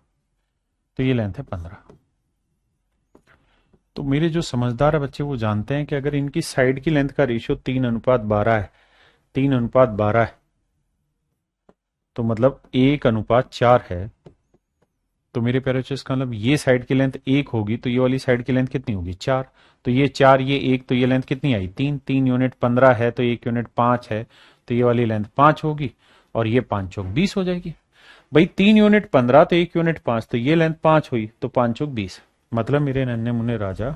तो ये लेंथ है 15। तो मेरे जो समझदार बच्चे वो जानते हैं कि अगर इनकी साइड की लेंथ का रेशियो 3:12 है, 3:12 है, तो मतलब 1:4 है, तो मेरे प्यारे बच्चों इसका मतलब ये साइड की लेंथ 1 होगी, तो ये वाली साइड की लेंथ कितनी होगी 4, तो ये 4 ये 1, तो ये लेंथ कितनी आई 3, 3 यूनिट 15 है, तो 1 यूनिट 5 है, तो ये वाली लेंथ 5 होगी, और ये 5 चौक 20 हो जाएगी। भाई 3 यूनिट 15 तो 1 यूनिट 5, तो ये लेंथ 5 हुई, तो 5 चौक 20। मतलब मेरे नन्हे मुन्ने राजा,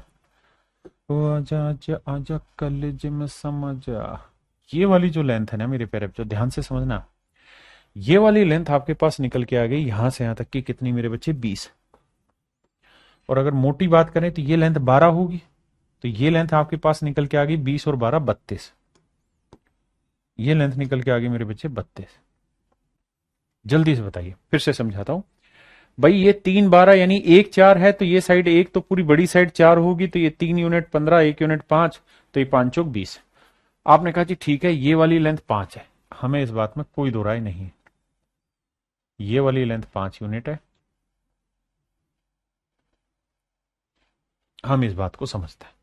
ओ आजा आजा आजा कलेज में समझा, ये वाली जो लेंथ है ना मेरे प्यारे बच्चों, ध्यान से समझना, ये वाली लेंथ आपके पास निकल के आ गई यहां से यहां तक की कितनी मेरे बच्चे 20। और अगर मोटी बात करें तो ये लेंथ 12 होगी, तो ये लेंथ आपके पास निकल के आ गई 20 और 12 32, ये लेंथ निकल के आ गई मेरे बच्चे 32। जल्दी से बताइए, फिर से समझाता हूं। भाई ये 3 12 यानी 1 4 है, तो ये साइड 1 तो पूरी बड़ी साइड 4 होगी, तो ये 3 यूनिट 15, 1 यूनिट 5, तो ये 5 चौक 20। आपने कहा जी ठीक है, ये वाली लेंथ 5 है, हमें इस बात में कोई दो राय नहीं है, ये वाली लेंथ 5 यूनिट है, हम इस बात को समझते हैं।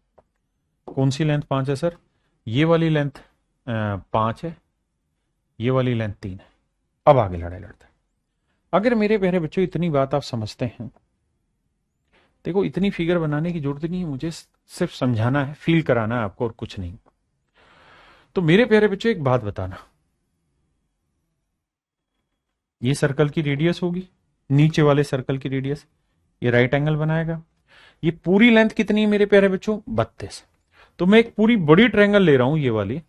कौन सी लेंथ 5 है सर, ये वाली लेंथ 5 है, ये वाली लेंथ 3 है। अब आगे लड़ाई लड़ते हैं। अगर मेरे प्यारे बच्चों इतनी बात आप समझते हैं, देखो इतनी फिगर बनाने की जरूरत नहीं है, मुझे सिर्फ समझाना है, फील कराना है आपको और कुछ नहीं। तो मेरे प्यारे बच्चों एक बात बताना, ये सर्कल की रेडियस होगी, नीचे वाले सर्कल की रेडियस, ये राइट एंगल बनाएगा, ये पूरी लेंथ कितनी है मेरे प्यारे बच्चों 32। तो मैं एक पूरी बड़ी ट्रायंगल ले रहा हूं, ये वाली,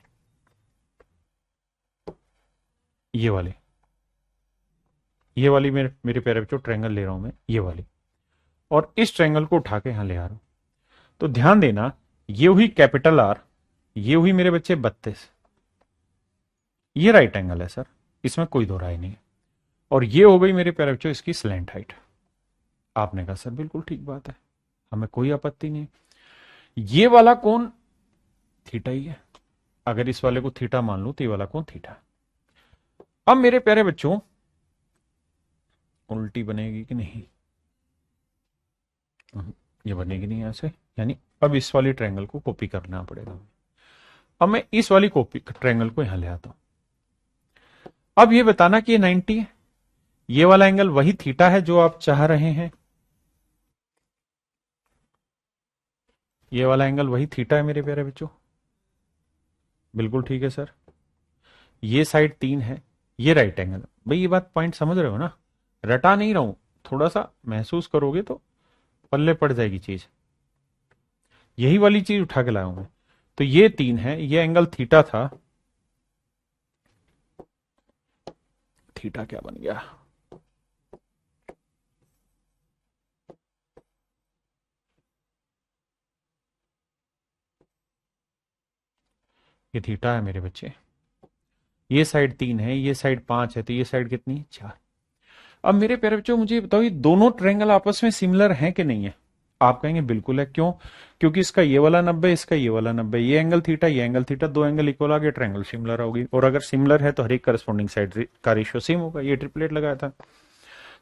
ये वाली, ये वाली मेरे प्यारे बच्चों ट्रायंगल ले रहा हूं मैं, ये वाली, और इस ट्रायंगल को उठा के यहां ले आ रहा हूं। तो ध्यान देना, ये हुई कैपिटल आर, ये हुई मेरे बच्चे 32, ये राइट एंगल है सर, इसमें कोई दो राय नहीं है, और ये हो गई मेरे प्यारे बच्चों इसकी स्लैंट हाइट। आपने कहा सर बिल्कुल ठीक बात है, हमें कोई आपत्ति नहीं। ये वाला कोण थीटा ही है, अगर इस वाले को थीटा मान लू तो ये वाला कोण थीटा है। अब मेरे प्यारे बच्चों उल्टी बनेगी कि नहीं, ये बनेगी नहीं ऐसे, यानी अब इस वाली ट्रायंगल को कॉपी करना पड़ेगा। अब मैं इस वाली कॉपी ट्रायंगल को यहां ले आता हूं। अब ये बताना कि ये 90 है, ये वाला एंगल वही थीटा है जो आप चाह रहे हैं, ये वाला एंगल वही थीटा है मेरे प्यारे बच्चों, बिल्कुल ठीक है सर। ये साइड 3 है, ये राइट एंगल, भाई ये बात पॉइंट समझ रहे हो ना, रटा नहीं रहा हूं, थोड़ा सा महसूस करोगे तो पल्ले पड़ जाएगी चीज, यही वाली चीज उठा के लाया हूं मैं। तो ये 3 है, ये एंगल थीटा था, थीटा क्या बन गया, ये थीटा है मेरे बच्चे, ये साइड 3 है, ये साइड 5 है, तो ये साइड कितनी 4। अब मेरे प्यारे बच्चों मुझे बताओ, ये दोनों ट्रायंगल आपस में सिमिलर हैं कि नहीं है। आप कहेंगे बिल्कुल है, क्यों, क्योंकि इसका ये वाला 90, इसका ये वाला 90, ये एंगल थीटा, ये एंगल थीटा, दो एंगल इक्वल आ गए, ट्रायंगल सिमिलर होगी, और अगर सिमिलर है तो हर एक करस्पॉन्डिंग साइड का रेशियो सेम होगा, ये ट्रिपलेट लगाया था।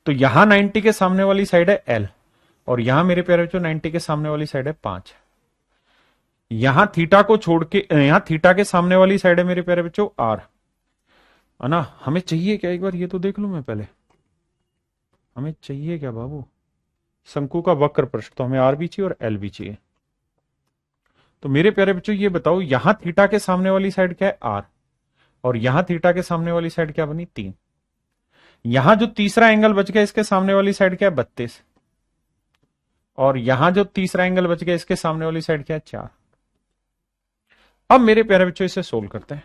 तो यहां 90 के सामने वाली साइड है एल, और यहां मेरे प्यारे बच्चों 90 के सामने वाली साइड है 5। यहां थीटा को छोड़ के, यहां थीटा के सामने वाली साइड है मेरे प्यारे बच्चों आर, है ना। हमें चाहिए क्या, एक बार ये तो देख लू मैं पहले, हमें चाहिए क्या बाबू, शंकु का वक्र पृष्ठ, तो हमें आर भी चाहिए और एल भी चाहिए। तो मेरे प्यारे बच्चों ये बताओ, यहां थीटा के सामने वाली साइड क्या है, आर, और यहां थीटा के सामने वाली साइड क्या बनी, 3। यहां जो तीसरा एंगल बच गया इसके सामने वाली साइड क्या है, 32, और यहां जो तीसरा एंगल बच गया इसके सामने वाली साइड क्या है, 4। अब मेरे प्यारे बच्चों इसे सोल्व करते हैं,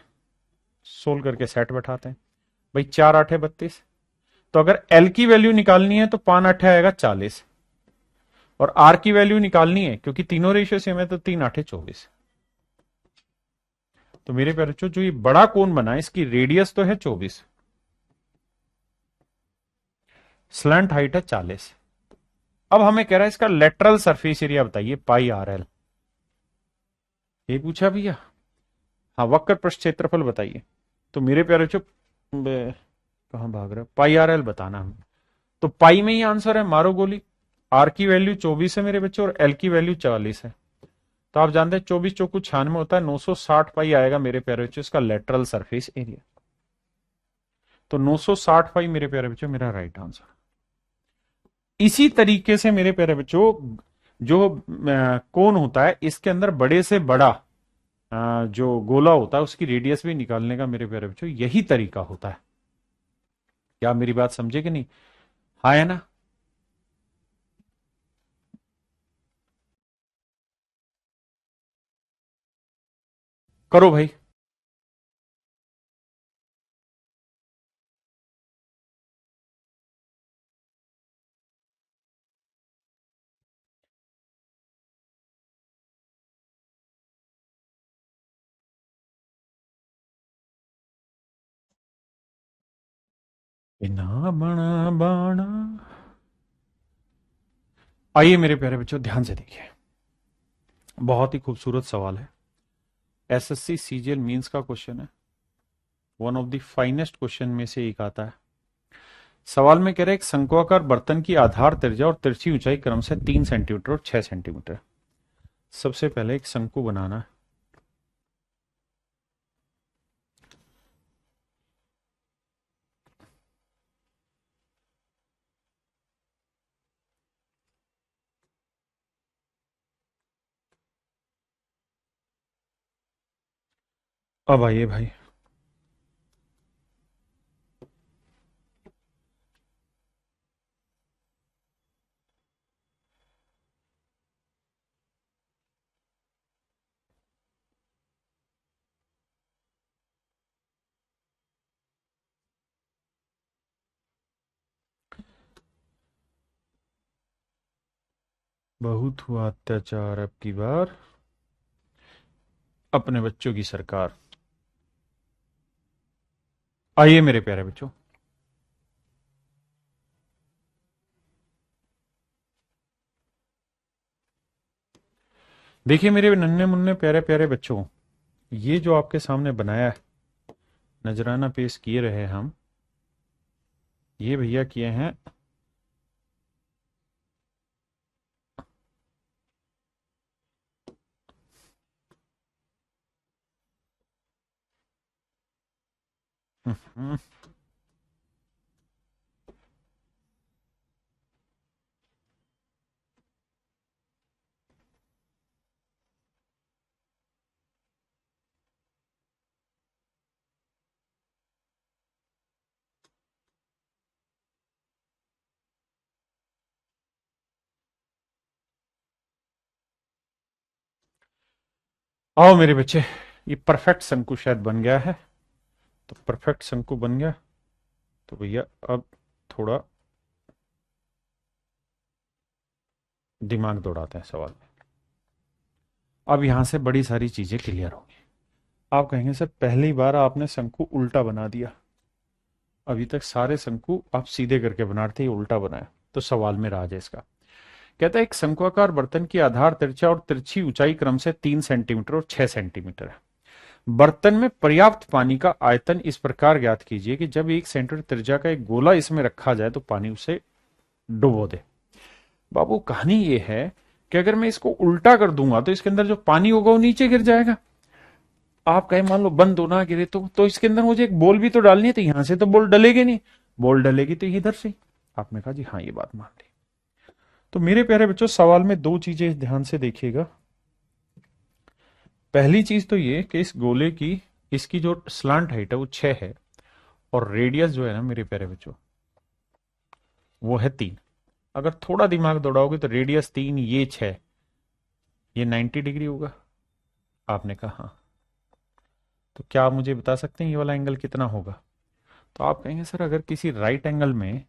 सोल्व करके सेट बैठाते हैं। भाई 4 8 32, तो अगर एल की वैल्यू निकालनी है तो 5 8 आएगा 40, और आर की वैल्यू निकालनी है क्योंकि तीनों रेशियो सेम है तो 3 8 24। तो मेरे प्यारे बच्चों जो ये बड़ा कोण बना है इसकी रेडियस तो है 24, स्लैंट हाइट है 40। अब हमें कह रहा है इसका लेटरल सरफेस एरिया बताइए, पाई आर एल। ये पूछा भैया। हाँ, वक्र पृष्ठ क्षेत्रफल बताइए। तो मेरे प्यारे बच्चों कहां भाग रहा है, पाई आर एल बताना हमें। तो पाई में ही आंसर है, मारो गोली। आर की वैल्यू 24 है मेरे बच्चों और एल की वैल्यू 40 है। तो आप जानते हैं 24 चौकू 96 होता है, 960 पाई आएगा मेरे प्यारे बच्चों इसका लेटरल सरफेस एरिया। तो 960 पाई मेरे प्यारे बच्चों मेरा राइट आंसर। इसी तरीके से मेरे प्यारे बच्चों जो कोण होता है इसके अंदर बड़े से बड़ा जो गोला होता है उसकी रेडियस भी निकालने का मेरे प्यारे बच्चों यही तरीका होता है। क्या मेरी बात समझे कि नहीं? हाँ है ना? करो भाई। बिना बना बाणा। आइए मेरे प्यारे बच्चों ध्यान से देखिए, बहुत ही खूबसूरत सवाल है, एसएससी सीजीएल मींस का क्वेश्चन है, one of the finest question में से एक आता है। सवाल में कह रहे हैं एक शंक्वाकार बर्तन की आधार त्रिज्या और तिरछी ऊंचाई क्रम से 3 सेंटीमीटर और 6 सेंटीमीटर। सबसे पहले एक शंकु बनाना है। अब आइए भाई, बहुत हुआ अत्याचार अब की बार अपने बच्चों की सरकार। आइए मेरे प्यारे बच्चों, देखिए मेरे नन्हे मुन्ने प्यारे प्यारे बच्चों, ये जो आपके सामने बनाया है, नजराना पेश किए रहे हम, ये भैया किए हैं हम्म, आओ मेरे बच्चे, ये परफेक्ट शंकु शायद बन गया है। तो परफेक्ट शंकु बन गया, तो भैया अब थोड़ा दिमाग दौड़ाते हैं सवाल में। अब यहां से बड़ी सारी चीजें क्लियर होंगी। आप कहेंगे सर पहली बार आपने शंकु उल्टा बना दिया, अभी तक सारे शंकु आप सीधे करके बना रहे थे, ये उल्टा बनाया। तो सवाल में राज है इसका। कहता है एक शंक्वाकार बर्तन की आधार त्रिज्या और तिरछी ऊंचाई क्रम से 3 सेंटीमीटर और 6 सेंटीमीटर है। बर्तन में पर्याप्त पानी का आयतन इस प्रकार ज्ञात कीजिए कि जब 1 सेंटीमीटर त्रिज्या का एक गोला इसमें रखा जाए तो पानी उसे डुबो दे। बाबू कहानी ये है कि अगर मैं इसको उल्टा कर दूंगा तो इसके अंदर जो पानी होगा वो नीचे गिर जाएगा। आप कहें मान लो बंद होना गिरे तो इसके अंदर मुझे एक बॉल भी तो डालनी है, तो यहां से तो बॉल डलेगी नहीं, बॉल डलेगी तो इधर से। आपने कहा जी हाँ ये बात मान ली। तो मेरे प्यारे बच्चों, सवाल में दो चीजें ध्यान से देखिएगा। पहली चीज तो ये कि इस गोले की, इसकी जो स्लांट हाइट है वो 6 है, और रेडियस जो है ना मेरे प्यारे बच्चों वो है 3। अगर थोड़ा दिमाग दौड़ाओगे तो रेडियस 3, ये 6, ये 90 डिग्री होगा। आपने कहा हाँ। तो क्या आप मुझे बता सकते हैं ये वाला एंगल कितना होगा? तो आप कहेंगे सर, अगर किसी राइट एंगल में,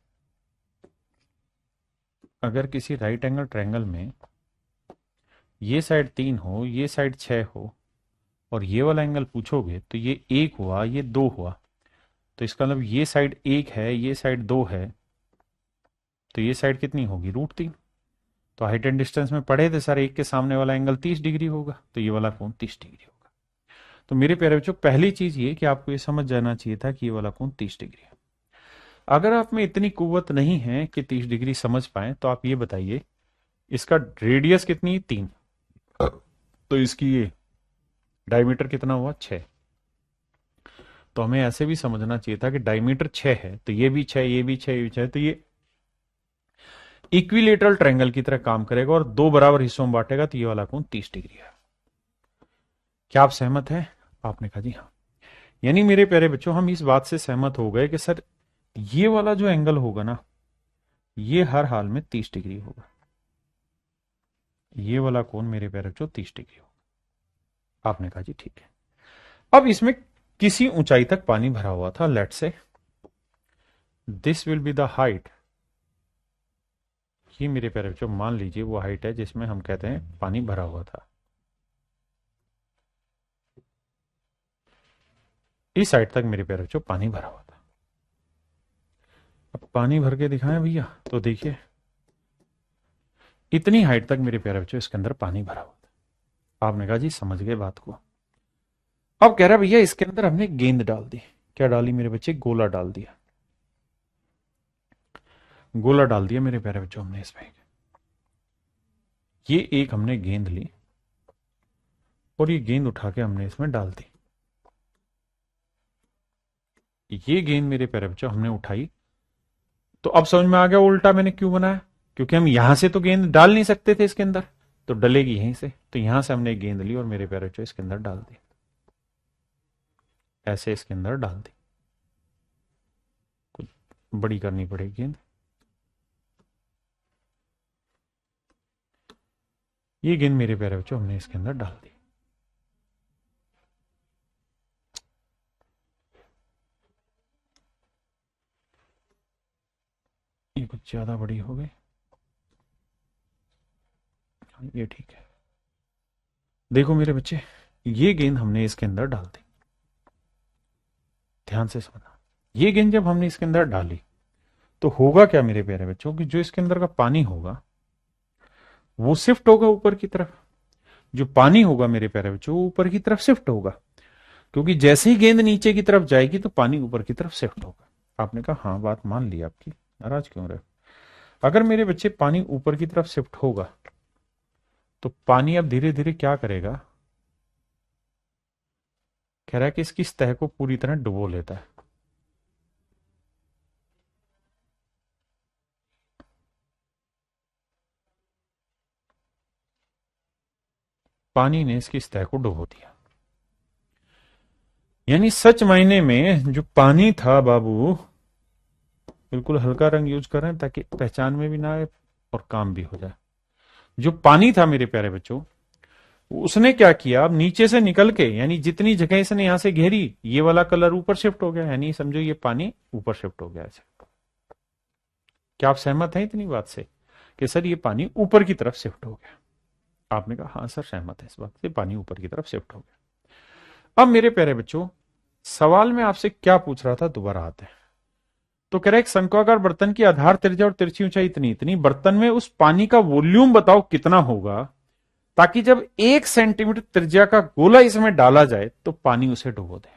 अगर किसी राइट एंगल ट्रायंगल में ये साइड 3 हो, ये साइड 6 हो, और ये वाला एंगल पूछोगे तो ये 1 हुआ, ये 2 हुआ, तो इसका मतलब ये साइड 1 है, ये साइड 2 है, तो ये साइड कितनी होगी? √3। तो हाइट एंड डिस्टेंस में पढ़े थे सर, एक के सामने वाला एंगल 30 डिग्री होगा, तो ये वाला कोण 30 डिग्री होगा। तो मेरे प्यारे बच्चों, पहली चीज ये कि आपको ये समझ जाना चाहिए था कि ये वाला कोण 30 डिग्री है। अगर आप में इतनी कुव्वत नहीं है कि 30 डिग्री समझ पाए, तो आप ये बताइए इसका रेडियस कितनी है? 3। तो इसकी ये डायमीटर कितना हुआ? 6। तो हमें ऐसे भी समझना चाहिए था कि डायमीटर 6 है, तो ये भी 6, ये भी 6, ये भी 6, तो ये इक्विलेटरल ट्रायंगल की तरह काम करेगा और दो बराबर हिस्सों में बांटेगा, तो ये वाला कोण 30 डिग्री है। क्या आप सहमत हैं? आपने कहा जी हाँ। यानी मेरे प्यारे बच्चों, हम इस बात से सहमत हो गए कि सर ये वाला जो एंगल होगा ना, ये हर हाल में 30 डिग्री होगा। ये वाला कोण मेरे प्यारे बच्चों 30 डिग्री होगा। आपने कहा जी ठीक है। अब इसमें किसी ऊंचाई तक पानी भरा हुआ था, लेट से this will be the height. ये मेरे प्यारे बच्चों मान लीजिए वो हाइट है जिसमें हम कहते हैं पानी भरा हुआ था। इस हाइट तक मेरे प्यारे बच्चों पानी भरा हुआ था। अब पानी भर के दिखाएं भैया, तो देखिए इतनी हाइट तक मेरे प्यारे बच्चों इसके अंदर पानी भरा हुआ था। आपने कहा जी समझ गए बात को। अब कह रहा भैया इसके अंदर हमने गेंद डाल दी। क्या डाली मेरे बच्चे? गोला डाल दिया। गोला डाल दिया मेरे प्यारे बच्चों हमने इसमें। ये एक हमने गेंद ली और ये गेंद उठा के हमने इसमें डाल दी। ये गेंद मेरे प्यारे बच्चों हमने उठाई, तो अब समझ में आ गया उल्टा मैंने क्यों बनाया? क्योंकि हम यहां से तो गेंद डाल नहीं सकते थे इसके अंदर, तो डलेगी यहीं से। तो यहां से हमने गेंद ली और मेरे प्यारे बच्चों इसके अंदर डाल दी, ऐसे इसके अंदर डाल दी। कुछ बड़ी करनी पड़ेगी गेंद। ये गेंद मेरे प्यारे बच्चों हमने इसके अंदर डाल दी। ये कुछ ज्यादा बड़ी हो गई, ये ठीक है। देखो मेरे बच्चे, ये गेंद हमने इसके अंदर डाल दी। ध्यान से समझना, ये गेंद जब हमने इसके अंदर डाली तो होगा क्या मेरे प्यारे बच्चों कि जो इसके अंदर का पानी होगा वो शिफ्ट होगा ऊपर की तरफ। जो पानी होगा मेरे प्यारे बच्चों वो ऊपर की तरफ शिफ्ट होगा, क्योंकि जैसे ही गेंद नीचे की तरफ जाएगी तो पानी ऊपर की तरफ शिफ्ट होगा। आपने कहा हाँ, बात मान ली आपकी, नाराज क्यों रहे? अगर मेरे बच्चे पानी ऊपर की तरफ शिफ्ट होगा तो पानी अब धीरे धीरे क्या करेगा? कह रहा है कि इसकी सतह को पूरी तरह डुबो लेता है। पानी ने इसकी सतह को डुबो दिया। यानी सच मायने में जो पानी था बाबू, बिल्कुल हल्का रंग यूज कर रहे हैं ताकि पहचान में भी ना आए और काम भी हो जाए। जो पानी था मेरे प्यारे बच्चों, उसने क्या किया? अब नीचे से निकल के, यानी जितनी जगह इसने यहां से घेरी, ये वाला कलर ऊपर शिफ्ट हो गया, यानी समझो ये पानी ऊपर शिफ्ट हो गया ऐसे। क्या आप सहमत हैं इतनी बात से कि सर ये पानी ऊपर की तरफ शिफ्ट हो गया? आपने कहा हाँ सर सहमत है इस बात से, पानी ऊपर की तरफ शिफ्ट हो गया। अब मेरे प्यारे बच्चों, सवाल में आपसे क्या पूछ रहा था, दोबारा आते हैं। तो कह रहा है एक शंक्वाकार बर्तन की आधार त्रिज्या और तिरछी ऊंचाई इतनी इतनी, बर्तन में उस पानी का वॉल्यूम बताओ कितना होगा, ताकि जब 1 सेंटीमीटर त्रिज्या का गोला इसमें डाला जाए तो पानी उसे डुबो दे।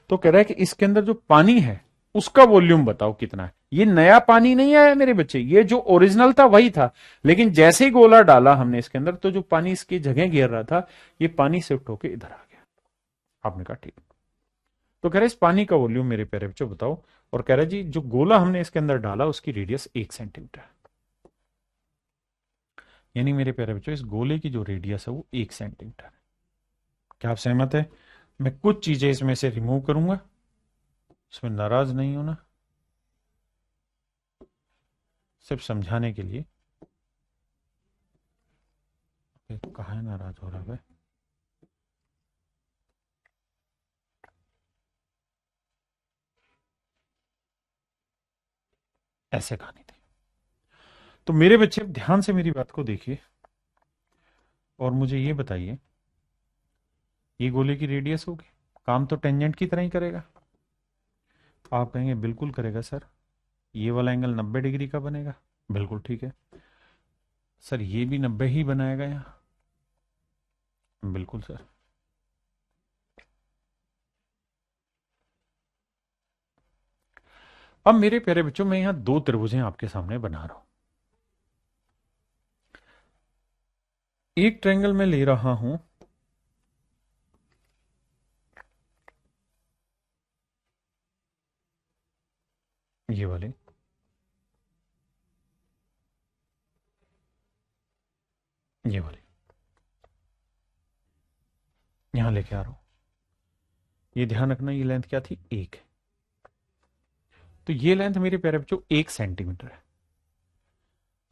तो कह रहा है कि इसके अंदर जो पानी है उसका वॉल्यूम बताओ कितना है। ये नया पानी नहीं आया मेरे बच्चे, ये जो ओरिजिनल था वही था, लेकिन जैसे ही गोला डाला हमने इसके अंदर तो जो पानी इसकी जगह घेर रहा था, ये पानी शिफ्ट होकर इधर आ गया। आपने कहा ठीक। तो कह रहे इस पानी का वॉल्यूम मेरे प्यारे बच्चों बताओ, और कह रहा जी जो गोला हमने इसके अंदर डाला उसकी रेडियस 1 सेंटीमीटर। यानी मेरे प्यारे बच्चों इस गोले की जो रेडियस है वो 1 सेंटीमीटर है। क्या आप सहमत है? मैं कुछ चीजें इसमें से रिमूव करूंगा, इसमें नाराज नहीं होना, सिर्फ समझाने के लिए। कहाँ है नाराज हो रहा है? ऐसे कहानी थी। तो मेरे बच्चे अब ध्यान से मेरी बात को देखिए और मुझे ये बताइए, ये गोले की रेडियस होगी, काम तो टेंजेंट की तरह ही करेगा। आप कहेंगे बिल्कुल करेगा सर, ये वाला एंगल 90 डिग्री का बनेगा। बिल्कुल ठीक है सर, ये भी 90 ही बनाएगा यहाँ। बिल्कुल सर। अब मेरे प्यारे बच्चों मैं यहां दो त्रिभुजें आपके सामने बना रहा हूं। एक ट्रायंगल में ले रहा हूं ये वाले, ये वाले यहां लेके आ रहा हूं। ये ध्यान रखना, ये लेंथ क्या थी? 1। तो ये लेंथ मेरे प्यारे बच्चों 1 सेंटीमीटर है।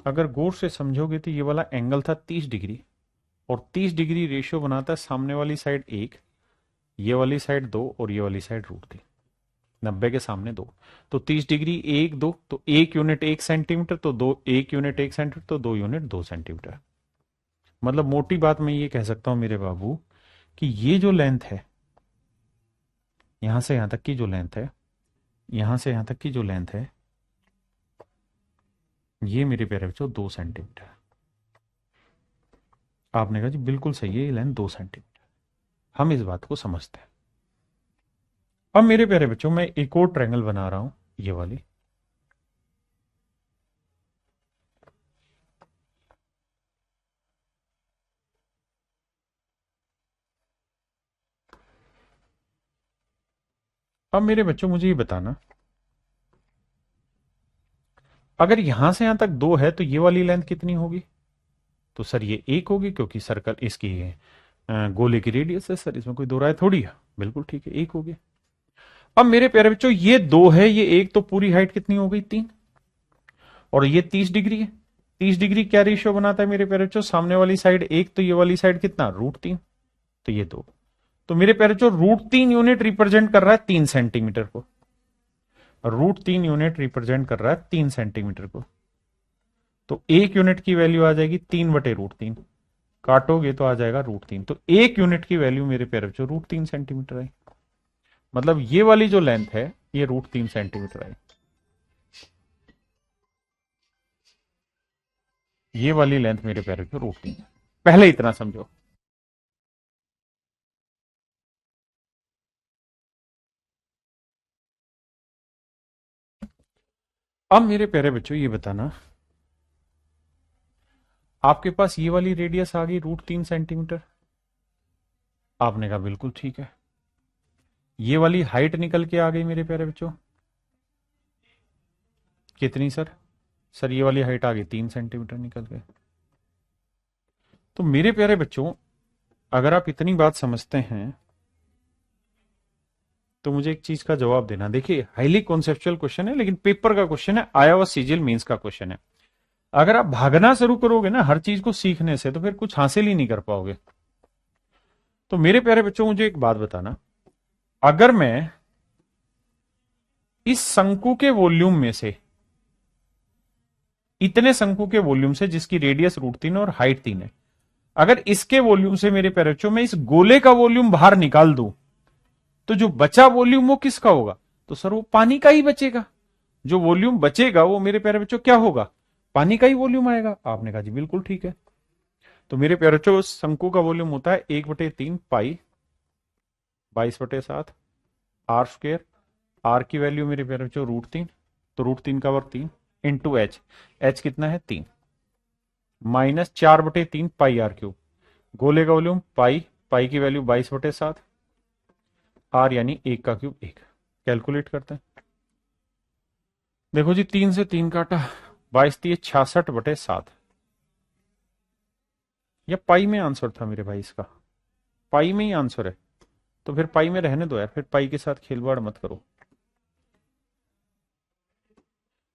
अगर गौर से समझोगे तो ये वाला एंगल था 30 डिग्री, और 30 डिग्री रेशियो बनाता है सामने वाली साइड 1, ये वाली साइड 2 और ये वाली साइड √3। 90 के सामने 2, तो 30 डिग्री 1 2, तो 1 यूनिट 1 सेंटीमीटर, तो 2 1 यूनिट 1 सेंटीमीटर, तो 2 यूनिट 2 सेंटीमीटर। मतलब मोटी बात मैं ये कह सकता हूं मेरे बाबू कि ये जो लेंथ है, यहां से यहां तक की जो लेंथ है, यहां से यहां तक की जो लेंथ है, ये मेरे प्यारे बच्चों 2 सेंटीमीटर। आपने कहा जी बिल्कुल सही है, ये लेंथ 2 सेंटीमीटर। हम इस बात को समझते हैं। अब मेरे प्यारे बच्चों मैं एक और ट्रायंगल बना रहा हूं, ये वाली। अब मेरे बच्चों मुझे ये बताना, अगर यहां से यहां तक 2 है तो ये वाली लेंथ कितनी होगी? तो सर ये 1 होगी, क्योंकि सर्कल इसकी गोले की रेडियस है सर, इसमें कोई दो राय थोड़ी है। बिल्कुल ठीक है, 1 होगी। अब मेरे प्यारे बच्चों ये 2 है, ये 1, तो पूरी हाइट कितनी हो गई? 3। और ये 30 डिग्री है। 30 डिग्री क्या रेशियो बनाता है मेरे प्यारे बच्चों? सामने वाली साइड 1, तो ये वाली साइड कितना? √3। तो ये 2। तो मेरे प्यारे बच्चों √3 यूनिट रिप्रेजेंट कर रहा है 3 सेंटीमीटर को। √3 यूनिट रिप्रेजेंट कर रहा है 3 सेंटीमीटर को। तो 1 यूनिट की वैल्यू आ जाएगी 3/√3। काटोगे तो आ जाएगा √3। तो 1 यूनिट की वैल्यू मेरे प्यारे बच्चों √3 सेंटीमीटर आई। मतलब ये वाली जो लेंथ है ये √3 सेंटीमीटर आई। ये वाली लेंथ मेरे प्यारे बच्चों √3। पहले इतना समझो। अब मेरे प्यारे बच्चों ये बताना, आपके पास ये वाली रेडियस आ गई √3 सेंटीमीटर। आपने कहा बिल्कुल ठीक है। ये वाली हाइट निकल के आ गई मेरे प्यारे बच्चों, कितनी सर? सर ये वाली हाइट आ गई 3 सेंटीमीटर निकल के। तो मेरे प्यारे बच्चों अगर आप इतनी बात समझते हैं तो मुझे एक चीज का जवाब देना। देखिए हाईली कॉन्सेप्चुअल क्वेश्चन है, लेकिन पेपर का क्वेश्चन है, आया हुआ सीजीएल मेंस का क्वेश्चन है। अगर आप भागना शुरू करोगे ना हर चीज को सीखने से, तो फिर कुछ हासिल ही नहीं कर पाओगे। तो मेरे प्यारे बच्चों मुझे एक बात बताना, अगर मैं इस शंकु के वॉल्यूम में से, इतने शंकु के वॉल्यूम से जिसकी रेडियस √3 और हाइट 3 है, अगर इसके वॉल्यूम से मेरे प्यारे बच्चों मैं इस गोले का वॉल्यूम बाहर निकाल दूं, तो जो बचा वॉल्यूम वो किसका होगा? तो सर वो पानी का ही बचेगा। जो वॉल्यूम बचेगा वो मेरे प्यारे बच्चों क्या होगा? पानी का ही वॉल्यूम आएगा। आपने कहा जी बिल्कुल ठीक है। तो मेरे प्यारे बच्चों शंकु का वॉल्यूम होता है 1/3 पाई 22/7 r²। आर की वैल्यू मेरे प्यारे बच्चों √3, तो √3 का वर्ग 3 इंटू एच। एच कितना है? 3, माइनस 4/3 पाई r³। गोले का वॉल्यूम पाई, पाई की वैल्यू 22/7, आर यानी 1 का क्यूब 1। कैलकुलेट करते हैं। देखो जी 3 से 3 काटा, 22 × 3 = 66/7। या पाई में आंसर था मेरे भाई इसका? पाई में ही आंसर है, तो फिर पाई में रहने दो यार, फिर पाई के साथ खेलवाड़ मत करो।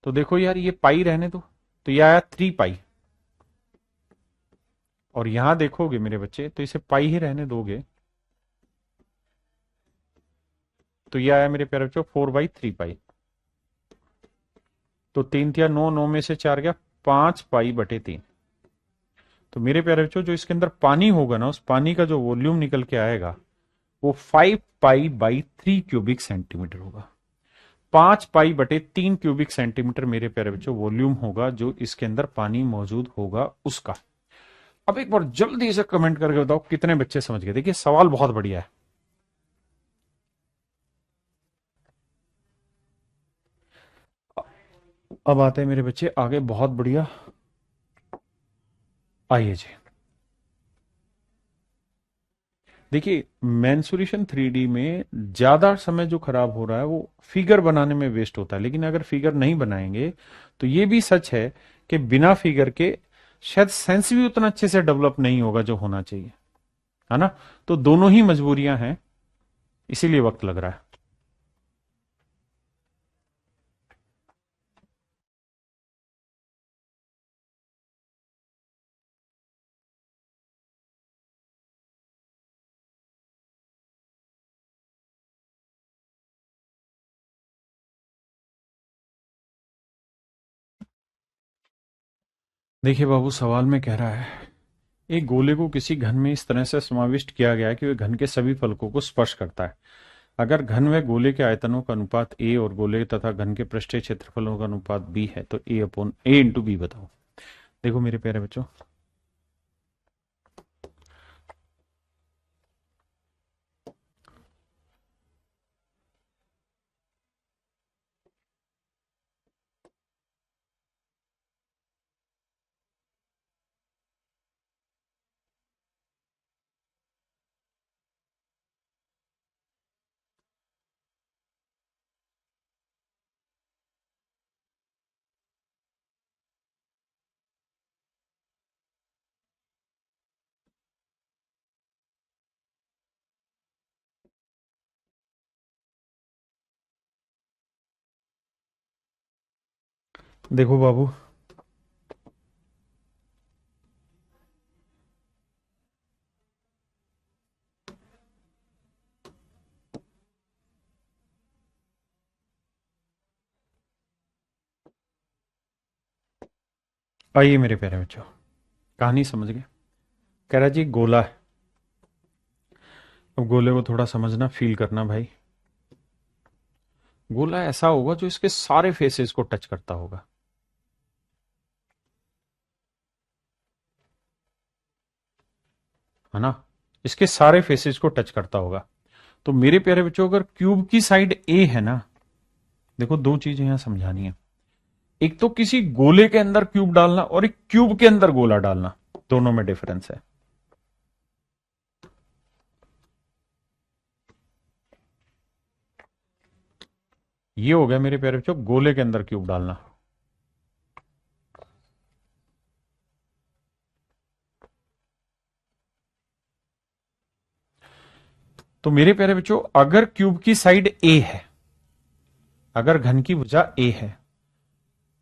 तो देखो यार, ये पाई रहने दो, तो ये आया 3 पाई। और यहां देखोगे मेरे बच्चे, तो इसे पाई ही रहने दोगे, तो ये आया मेरे प्यारे बच्चों 4/3 पाई। तो 3 × 9, 9 में से 4 गया, 5 पाई/3। तो मेरे प्यारे बच्चों, जो इसके अंदर पानी होगा ना, उस पानी का जो वॉल्यूम निकल के आएगा वो 5 पाई/3 क्यूबिक सेंटीमीटर होगा। 5 पाई/3 क्यूबिक सेंटीमीटर मेरे प्यारे बच्चों वॉल्यूम होगा जो इसके अंदर पानी मौजूद होगा उसका। अब एक बार जल्दी से कमेंट करके बताओ कितने बच्चे समझ गए। देखिए सवाल बहुत बढ़िया है। अब आते हैं मेरे बच्चे आगे, बहुत बढ़िया। आइए जी, देखिए मेंसुरेशन 3D में ज्यादा समय जो खराब हो रहा है वो फिगर बनाने में वेस्ट होता है, लेकिन अगर फिगर नहीं बनाएंगे तो ये भी सच है कि बिना फिगर के शायद सेंस भी उतना अच्छे से डेवलप नहीं होगा जो होना चाहिए, है ना? तो दोनों ही मजबूरियां हैं, इसीलिए वक्त लग रहा है। देखिए बाबू, सवाल में कह रहा है एक गोले को किसी घन में इस तरह से समाविष्ट किया गया है कि वह घन के सभी फलकों को स्पर्श करता है। अगर घन व गोले के आयतनों का अनुपात ए और गोले तथा घन के पृष्ठीय क्षेत्रफलों का अनुपात बी है, तो A/A × B बताओ। देखो मेरे प्यारे बच्चों, देखो बाबू, आइए मेरे प्यारे बच्चों, कहानी समझ गए। कह रहा जी गोला है। अब गोले को थोड़ा समझना, फील करना भाई। गोला ऐसा होगा जो इसके सारे फेसेस को टच करता होगा, है ना? इसके सारे फेसेस को टच करता होगा। तो मेरे प्यारे बच्चों, अगर क्यूब की साइड ए है ना, देखो दो चीजें यहां समझानी है। एक तो किसी गोले के अंदर क्यूब डालना और एक क्यूब के अंदर गोला डालना, दोनों में डिफरेंस है। ये हो गया मेरे प्यारे बच्चों गोले के अंदर क्यूब डालना। तो मेरे प्यारे बच्चों, अगर क्यूब की साइड ए है, अगर घन की भुजा ए है,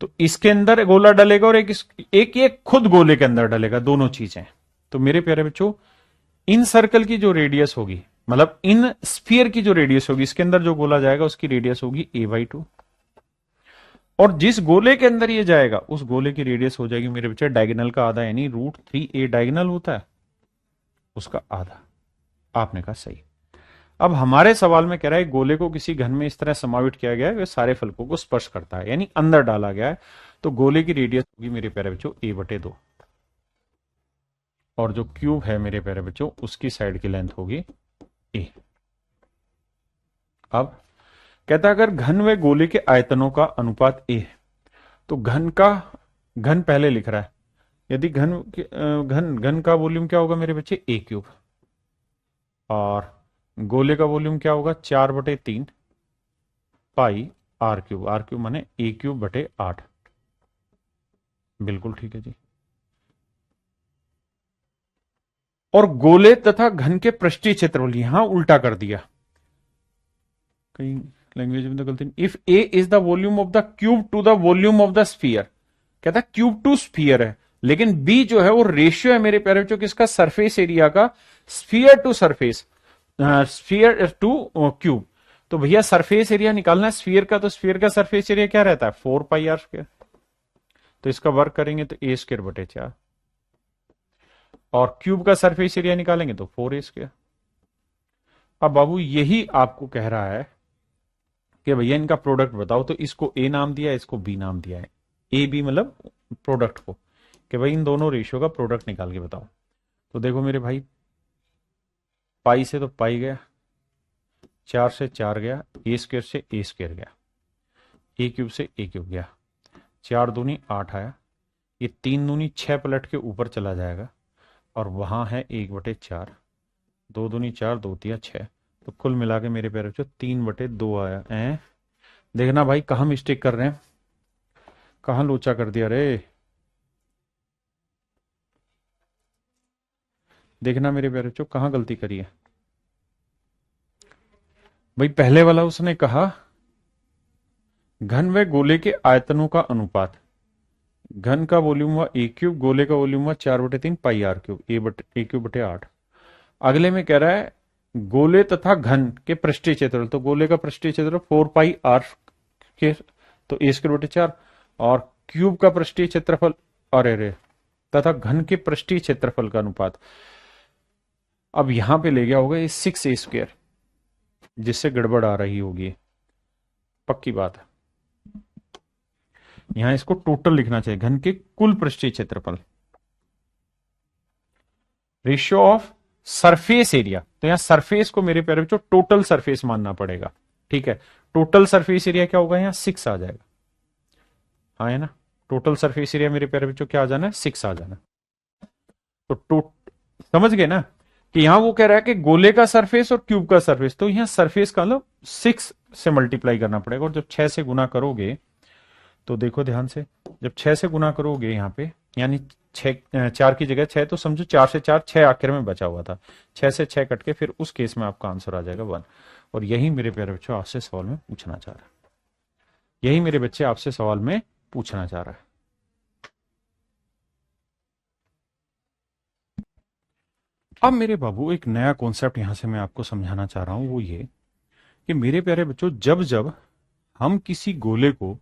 तो इसके अंदर गोला डलेगा और एक ये खुद गोले के अंदर डलेगा, दोनों चीजें। तो मेरे प्यारे बच्चों, इन सर्कल की जो रेडियस होगी, मतलब इन स्फीयर की जो रेडियस होगी, इसके अंदर जो गोला जाएगा उसकी रेडियस होगी A/2। और जिस गोले के अंदर ये जाएगा उस गोले की रेडियस हो जाएगी मेरे बच्चे डायगोनल का आधा, यानी √3a डायगोनल होता है उसका आधा। आपने कहा सही। अब हमारे सवाल में कह रहा है गोले को किसी घन में इस तरह समावित किया गया है वह सारे फलकों को स्पर्श करता है, यानी अंदर डाला गया है। तो गोले की रेडियस होगी मेरे प्यारे बच्चों A/2, और जो क्यूब है मेरे प्यारे बच्चों उसकी साइड की लेंथ होगी A। अब कहता है अगर घन व गोले के आयतनों का अनुपात A है, तो घन पहले लिख रहा है। यदि घन घन का वॉल्यूम क्या होगा मेरे बच्चे? A³ और गोले का वॉल्यूम क्या होगा? 4/3 पाई R³ माने A³/8। बिल्कुल ठीक है जी। और गोले तथा घन के पृष्ठीय क्षेत्रफल, यहां उल्टा कर दिया, कहीं लैंग्वेज में तो गलती। If A is the volume of the cube two the volume of the sphere, कहता है क्यूब टू स्फीयर है, लेकिन बी जो है वो रेशियो है मेरे प्यारे बच्चों किसका, सरफेस एरिया का, sphere to surface, sphere to cube. तो भैया सरफेस एरिया निकालना है स्फीयर का, तो स्फीयर का सरफेस एरिया क्या रहता है, 4πr²। तो इसका वर्क करेंगे तो a²/4, और क्यूब का सरफेस एरिया निकालेंगे तो 4a²। अब बाबू यही आपको कह रहा है कि भैया इनका प्रोडक्ट बताओ, तो इसको ए नाम दिया है, इसको बी नाम दिया है, ए बी मतलब प्रोडक्ट को, कि भाई इन दोनों रेशियो का प्रोडक्ट निकाल के बताओ। तो देखो मेरे भाई, पाई से तो पाई गया, 4 से 4 गया, a² से a² गया, a³ से a³ गया, 4 दूनी 8 आया, ये 3 दूनी 6 पलट के ऊपर चला जाएगा, और वहां है 1/4, 2 दूनी 4, 2 तिया 6, तो कुल मिला के मेरे प्यारे बच्चों 3/2 आया है। देखना भाई कहां मिस्टेक कर रहे हैं, कहां लोचा कर दिया रे, देखना मेरे प्यारे बच्चों कहां गलती करी है। भाई पहले वाला उसने कहा घन व गोले के आयतनों का अनुपात, घन का वॉल्यूम हुआ a³, गोले का वॉल्यूम हुआ 4/3πr³, a³/8। अगले में कह रहा है गोले तथा घन के पृष्ठीय क्षेत्रफल, तो गोले का पृष्ठीय क्षेत्रफल 4πr², तो a²/4, और क्यूब का पृष्ठीय क्षेत्रफल, अरे रे, तथा घन के पृष्ठीय क्षेत्रफल का अनुपात। अब यहां पे ले गया होगा ये 6a², जिससे गड़बड़ आ रही होगी, पक्की बात है। यहां इसको टोटल लिखना चाहिए, घन के कुल पृष्ठीय क्षेत्रफल, रेशियो ऑफ सरफेस एरिया। तो यहां सरफेस को मेरे प्यारे बच्चों टोटल सरफेस मानना पड़ेगा, ठीक है। टोटल सरफेस एरिया क्या होगा, यहां 6 आ जाएगा, हाँ है ना, टोटल सरफेस एरिया मेरे प्यारे बच्चों क्या आ जाना है, 6 आ जाना। तो समझ गए ना कि यहां वो कह रहा है कि गोले का सरफेस और क्यूब का सरफेस, तो यहां सरफेस का मतलब 6 से मल्टीप्लाई करना पड़ेगा, और जब 6 से गुना करोगे तो देखो ध्यान से, जब 6 से गुना करोगे यहां पे, यानी 4 की जगह 6, तो समझो 4 से 4, 6 आखिर में बचा हुआ था, 6 से 6 कट के फिर उस केस में आपका आंसर आ जाएगा 1। और यही मेरे प्यारे बच्चों आपसे सवाल में पूछना चाह रहा है, यही मेरे बच्चे आपसे सवाल में पूछना चाह रहा है। अब मेरे बाबू एक नया कॉन्सेप्ट यहां से मैं आपको समझाना चाह रहा हूं, वो ये कि मेरे प्यारे बच्चों जब जब हम किसी गोले को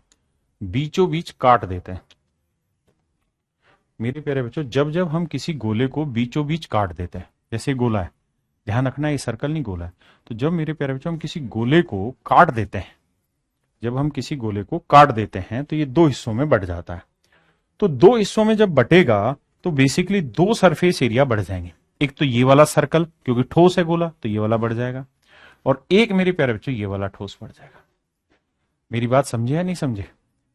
बीचों बीच काट देते हैं, मेरे प्यारे बच्चों जब जब हम किसी गोले को बीचों बीच काट देते हैं, जैसे गोला है, ध्यान रखना ये सर्कल नहीं गोला है, तो जब मेरे प्यारे बच्चों हम किसी गोले को काट देते हैं, जब हम किसी गोले को काट देते हैं तो ये 2 हिस्सों में बढ़ जाता है। तो 2 हिस्सों में जब बटेगा तो बेसिकली 2 सरफेस एरिया बढ़ जाएंगे, एक तो ये वाला सर्कल क्योंकि ठोस है गोला तो ये वाला बढ़ जाएगा, और एक मेरे प्यारे बच्चों ये वाला ठोस बढ़ जाएगा। मेरी बात समझे या नहीं समझे?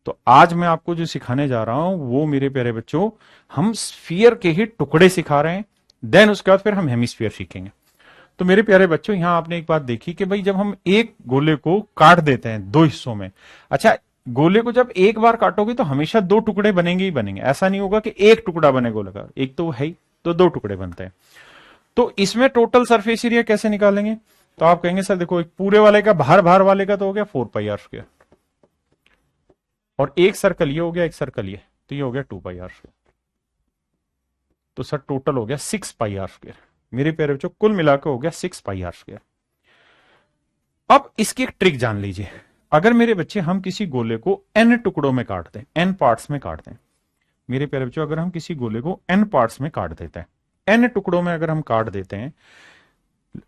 तो आज मैं आपको जो सिखाने जा रहा हूं वो मेरे प्यारे बच्चों हम स्फीयर के ही टुकड़े सिखा रहे हैं, देन उसके बाद फिर हम हेमिस्फीयर सीखेंगे। तो मेरे प्यारे बच्चों यहां आपने एक बात देखी कि भाई जब हम एक गोले को काट देते हैं 2 हिस्सों में, अच्छा गोले को जब एक बार काटोगे तो हमेशा 2 टुकड़े बनेंगे ही बनेंगे, ऐसा नहीं होगा कि एक टुकड़ा बने गोले का, एक तो है ही, तो 2 टुकड़े बनते हैं। तो इसमें टोटल सरफेस एरिया कैसे निकालेंगे? तो आप कहेंगे सर देखो एक पूरे वाले का बाहर वाले का तो हो गया 4πr², और एक सर्कल ये हो गया, एक सर्कल ये, तो ये हो गया 2πr², तो सर टोटल हो गया 6πr²। मेरे प्यारे बच्चों कुल मिलाकर हो गया 6πr²। अब इसकी एक ट्रिक जान लीजिए, अगर मेरे बच्चे हम किसी गोले को n टुकड़ों में काट दें, n पार्ट्स में काट दें, मेरे प्यारे बच्चों अगर हम किसी गोले को n पार्ट्स में काट देते हैं, n टुकड़ों में अगर हम काट देते हैं,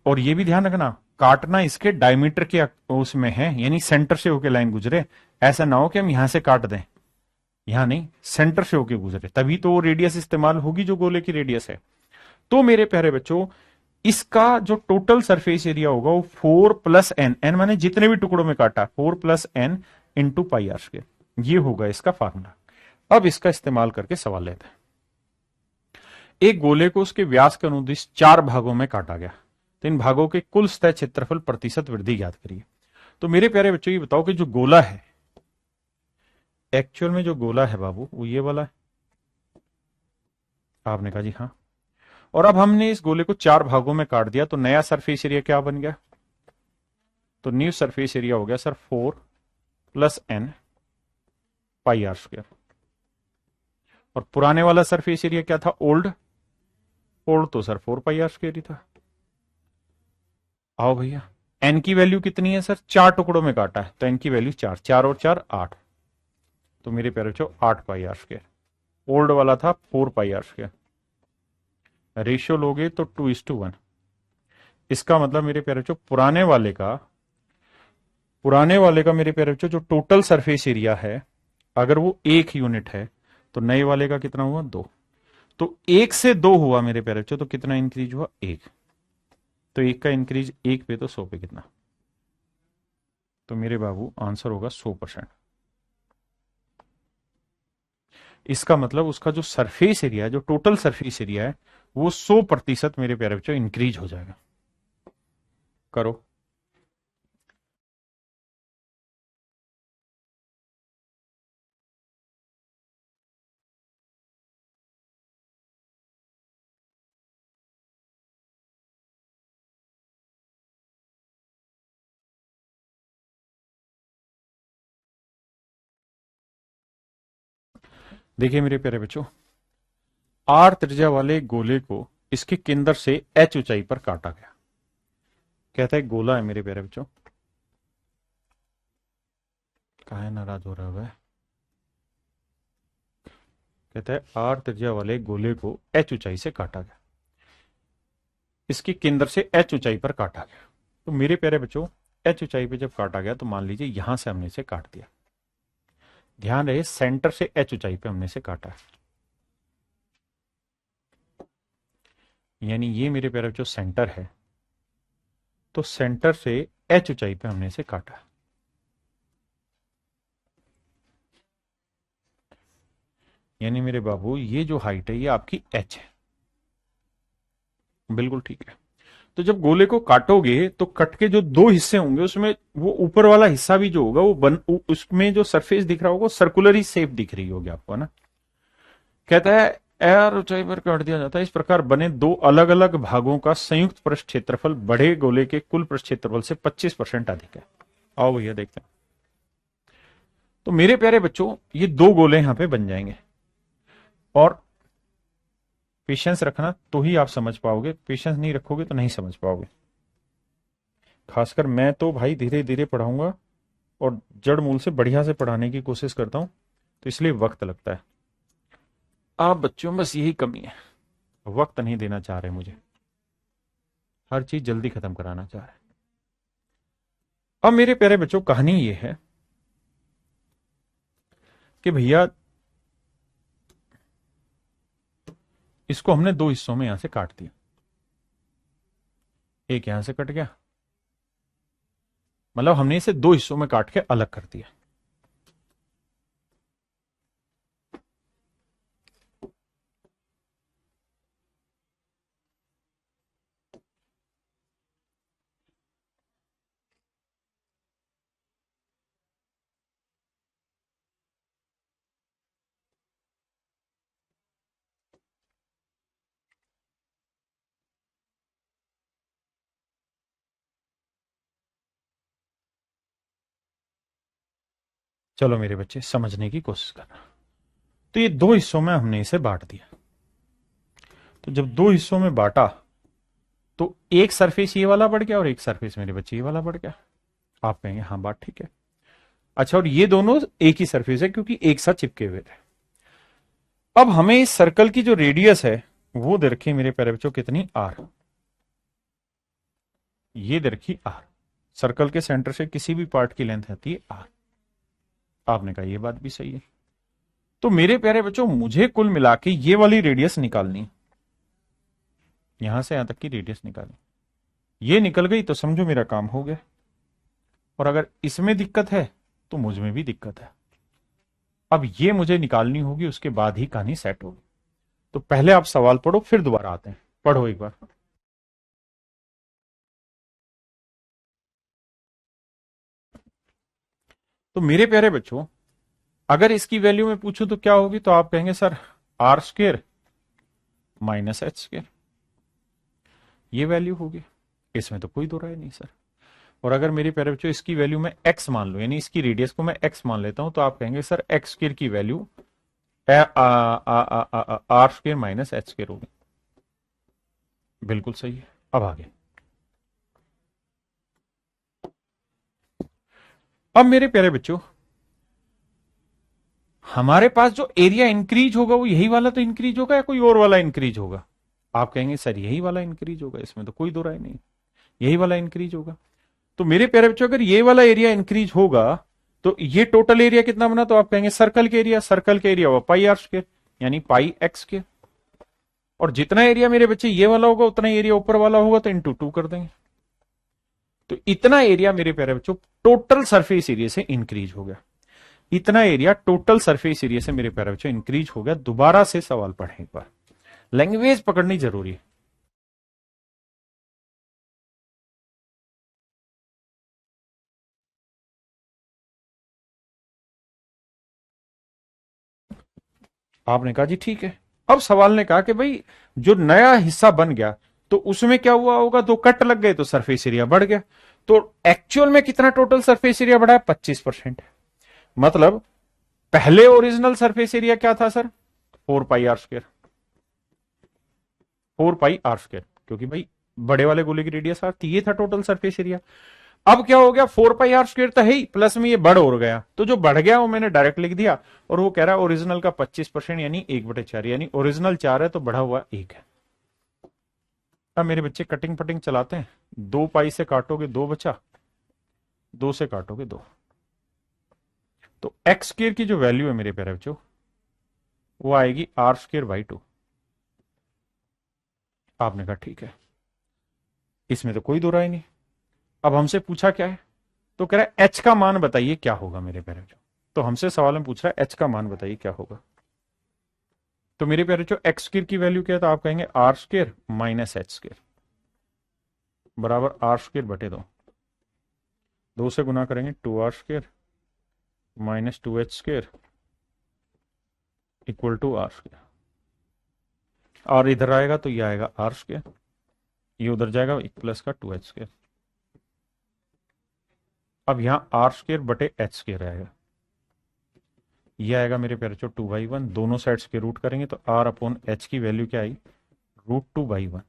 और ये भी ध्यान रखना काटना इसके डायमीटर के उसमें है, यानी सेंटर से होकर लाइन गुजरे, ऐसा ना हो कि हम यहां से काट दें, यहां नहीं, सेंटर से होकर गुजरे, तभी तो वो रेडियस इस्तेमाल होगी जो गोले की रेडियस है। तो मेरे प्यारे बच्चों इसका जो टोटल सरफेस एरिया होगा वो 4+n, n माने जितने भी टुकड़ों में काटा, 4+n इंटू πr², ये होगा इसका फार्मूला। अब इसका इस्तेमाल करके सवाल लेते हैं। एक गोले को उसके व्यास के अनुदिश 4 भागों में काटा गया, तो इन भागों के कुल सतह क्षेत्रफल प्रतिशत वृद्धि ज्ञात करिए। तो मेरे प्यारे बच्चों ये बताओ कि जो गोला है, एक्चुअल में जो गोला है बाबू वो ये वाला है, आपने कहा जी हाँ, और अब हमने इस गोले को 4 भागों में काट दिया, तो नया सरफेस एरिया क्या बन गया? तो न्यू सरफेस एरिया हो गया sir 4 + n pi R square. और पुराने वाला सरफेस एरिया क्या था? ओल्ड तो सर 4 पाई आर स्क्वायर ही था। आओ भैया, एन की वैल्यू कितनी है सर? 4 टुकड़ों में काटा है, तो एन की वैल्यू 4, 4 और 4 8, तो मेरे प्यारे बच्चों 8 पाई आर स्क्वायर। ओल्ड वाला था 4 पाई आर स्क्वायर। रेशियो लोगे तो 2:1। इसका मतलब मेरे प्यारे बच्चों पुराने वाले का मेरे प्यारे बच्चों जो टोटल सरफेस एरिया है, अगर वो 1 यूनिट है, तो नए वाले का कितना हुआ? 2। तो 1 से 2 हुआ मेरे प्यारे बच्चों, तो कितना इंक्रीज हुआ? 1। तो 1 का इंक्रीज 1 पे, तो 100 पे कितना? तो मेरे बाबू आंसर होगा 100%। इसका मतलब उसका जो सरफेस एरिया है, जो टोटल सरफेस एरिया है, वो 100% मेरे प्यारे बच्चों इंक्रीज हो जाएगा। करो। देखिए मेरे प्यारे बच्चों, आर त्रिज्या वाले गोले को इसके केंद्र से एच ऊंचाई पर काटा गया। कहता है गोला है मेरे प्यारे बच्चों, काहे नाराज हो रहा है? कहता है आर त्रिज्या वाले गोले को एच ऊंचाई से काटा गया, इसके केंद्र से एच ऊंचाई पर काटा गया। तो मेरे प्यारे बच्चों, एच ऊंचाई पे जब काटा गया, तो मान लीजिए यहां से हमने इसे काट दिया। ध्यान रहे, सेंटर से एच ऊंचाई पे हमने इसे काटा है, यानी ये मेरे प्यारे बच्चों सेंटर है, तो सेंटर से एच ऊंचाई पे हमने इसे काटा है। यानी मेरे बाबू ये जो हाइट है, ये आपकी एच है। बिल्कुल ठीक है। तो जब गोले को काटोगे, तो कट के जो 2 हिस्से होंगे, उसमें वो ऊपर वाला हिस्सा भी जो होगा, उसमें जो सरफेस दिख रहा होगा, सर्कुलर ही शेप दिख रही होगी आपको, ना? कहता है एआर ऊंचाई पर काट दिया जाता है, इस प्रकार बने 2 अलग अलग भागों का संयुक्त पृष्ठ क्षेत्रफल बड़े गोले के कुल पृष्ठ क्षेत्रफल से 25% अधिक है। आओ भैया देखते हैं। तो मेरे प्यारे बच्चों, ये 2 गोले यहां पे बन जाएंगे, और पेशेंस रखना तो ही आप समझ पाओगे, पेशेंस नहीं रखोगे तो नहीं समझ पाओगे। खासकर मैं तो भाई धीरे धीरे पढ़ाऊंगा, और जड़ मूल से बढ़िया से पढ़ाने की कोशिश करता हूं, तो इसलिए वक्त लगता है। आप बच्चों में बस यही कमी है, वक्त नहीं देना चाह रहे मुझे, हर चीज जल्दी खत्म कराना चाह रहे। अब मेरे प्यारे बच्चों, कहानी ये है कि भैया इसको हमने 2 हिस्सों में यहां से काट दिया। एक यहां से कट गया, मतलब हमने इसे 2 हिस्सों में काट के अलग कर दिया। चलो मेरे बच्चे, समझने की कोशिश करना। तो ये 2 हिस्सों में हमने इसे बांट दिया। तो जब 2 हिस्सों में बांटा, तो एक सरफेस ये वाला बढ़ गया, और एक सरफेस मेरे बच्चे ये वाला बढ़ गया। आप कहेंगे हाँ बात ठीक है। अच्छा, और ये दोनों एक ही सरफेस है, क्योंकि एक साथ चिपके हुए थे। अब हमें इस सर्कल की जो रेडियस है, वो दे रखी है मेरे प्यारे बच्चों, कितनी? आर। ये दे रखी आर। सर्कल के सेंटर से किसी भी पार्ट की लेंथ आती है आर। आपने कहा ये बात भी सही है। तो मेरे प्यारे बच्चों, मुझे कुल मिला के ये वाली रेडियस निकालनी, यहां से यहां तक की रेडियस निकालनी। ये निकल गई तो समझो मेरा काम हो गया। और अगर इसमें दिक्कत है, तो मुझ में भी दिक्कत है। अब ये मुझे निकालनी होगी, उसके बाद ही कहानी सेट होगी। तो पहले आप सवाल पढ़ो, फिर दोबारा आते हैं। पढ़ो एक बार। तो मेरे प्यारे बच्चों, अगर इसकी वैल्यू में पूछूं तो क्या होगी? तो आप कहेंगे sir R square minus H square. ये वैल्यू होगी, इसमें तो कोई दो राय नहीं सर। और अगर मेरे प्यारे बच्चों इसकी वैल्यू मैं x मान लूं, यानी इसकी रेडियस को मैं x मान लेता हूं, तो आप कहेंगे सर एक्स स्क्र की value R square minus H square होगी। बिल्कुल सही है। अब आगे, अब मेरे प्यारे बच्चों हमारे पास जो एरिया इंक्रीज होगा वो यही वाला तो इंक्रीज होगा या कोई और वाला इंक्रीज होगा? आप कहेंगे सर यही वाला इंक्रीज होगा, इसमें तो कोई दो राय नहीं, यही वाला इंक्रीज होगा। तो मेरे प्यारे बच्चों अगर ये वाला एरिया इंक्रीज होगा तो ये टोटल एरिया कितना बना? तो आप कहेंगे सर्कल के एरिया, सर्कल के एरिया हुआ पाई आर स्क्वायर यानी पाई एक्स स्क्वायर। और जितना एरिया मेरे बच्चे ये वाला होगा उतना एरिया ऊपर वाला होगा, तो इंटू 2 कर देंगे। तो इतना एरिया मेरे प्यारे बच्चों टोटल सरफेस एरिया से इंक्रीज हो गया। इतना एरिया टोटल सरफेस एरिया से मेरे प्यारे बच्चों इंक्रीज हो गया। दोबारा से सवाल पढ़ें एक बार, लैंग्वेज पकड़नी जरूरी है। आपने कहा जी ठीक है। अब सवाल ने कहा कि भाई जो नया हिस्सा बन गया तो उसमें क्या हुआ होगा? दो कट लग गए तो सरफेस एरिया बढ़ गया। तो एक्चुअल में कितना टोटल सरफेस एरिया बढ़ा है? 25%। मतलब पहले ओरिजिनल सरफेस एरिया क्या था sir? 4 pi R square, 4 pi R square, क्योंकि भाई बड़े वाले गोले की रेडियस आर थी, ये था टोटल सरफेस एरिया। अब क्या हो गया? 4 पाई आर स्क्वायर तो है ही, प्लस में ये बढ़ हो गया, तो जो बढ़ गया वो मैंने डायरेक्ट लिख दिया। और वो कह रहा है ओरिजिनल का 25% यानी 1/4, यानी ओरिजिनल 4 है तो बढ़ा हुआ 1 है। अब मेरे बच्चे कटिंग पटिंग चलाते हैं। 2 पाई से काटोगे 2 बचा, 2 से काटोगे 2। तो एक्स स्क्वायर की जो वैल्यू है मेरे प्यारे बच्चों वो आएगी r² / 2। आपने कहा ठीक है, इसमें तो कोई दो राय नहीं। अब हमसे पूछा क्या है? तो कह रहा है एच का मान बताइए क्या होगा मेरे प्यारे बच्चों। तो हमसे सवाल में पूछ रहा है एच का मान बताइए क्या होगा। तो मेरे प्यारे बच्चों एक्स स्क्वायर की वैल्यू क्या है? तो आप कहेंगे r² माइनस एच स्क्वायर बराबर r²/2। 2 से गुना करेंगे 2r² minus 2h² equal to r²। और इधर आएगा तो ये आएगा r², ये उधर जाएगा 1 प्लस का 2h²। अब यहां r²/h² आएगा, ये आएगा मेरे प्यारे बच्चों 2/1। दोनों साइड्स के रूट करेंगे तो r/h की वैल्यू क्या आई? √2/1।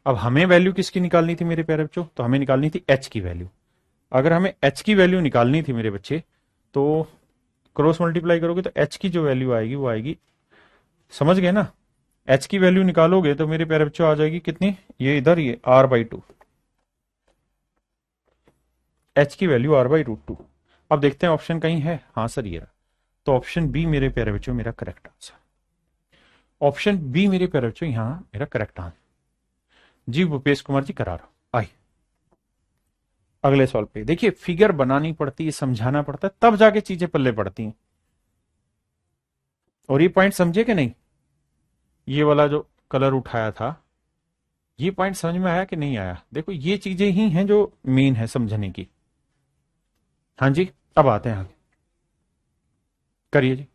अब हमें वैल्यू किसकी निकालनी थी मेरे प्यारे बच्चों? तो हमें निकालनी थी h की वैल्यू। अगर हमें h की वैल्यू निकालनी थी मेरे बच्चे, तो क्रॉस मल्टीप्लाई करोगे तो h की जो वैल्यू आएगी वो आएगी, समझ गए ना? h की वैल्यू निकालोगे तो मेरे प्यारे बच्चों आ जाएगी कितनी? ये इधर ये r/2, h की वैल्यू r/√2। अब देखते हैं ऑप्शन कहीं है। हाँ सर ये रहा। तो ऑप्शन बी मेरे प्यारे बच्चों मेरा करेक्ट आंसर। ऑप्शन बी मेरे प्यारे बच्चों यहां मेरा करेक्ट आंसर। जी भूपेश कुमार जी करा रहा। आई अगले सवाल पे देखिए, फिगर बनानी पड़ती है, समझाना पड़ता है, तब जाके चीजें पल्ले पड़ती हैं। और ये पॉइंट समझे कि नहीं? ये वाला जो कलर उठाया था, ये पॉइंट समझ में आया कि नहीं आया? देखो ये चीजें ही हैं जो मेन है समझने की। हाँ जी, अब आते हैं आगे, करिए जी।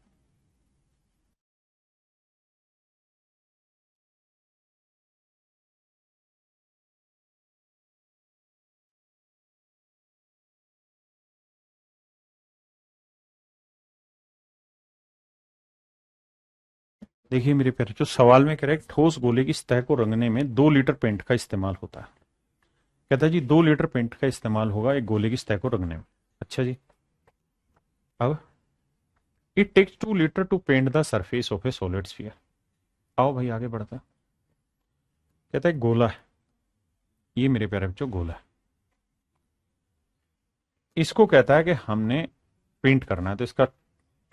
देखिए मेरे प्यारे, जो सवाल में करेक्ट, ठोस गोले की सतह को रंगने में 2 लीटर पेंट का इस्तेमाल होता है। कहता है जी 2 लीटर पेंट का इस्तेमाल होगा एक गोले की सतह को रंगने में। अच्छा जी, अब it takes 2 litre to paint the surface of a solid sphere. आओ भाई आगे बढ़ता है। कहता है गोला है, ये मेरे प्यारे बच्चों गोला है। इसको कहता है कि हमने पेंट करना है, तो इसका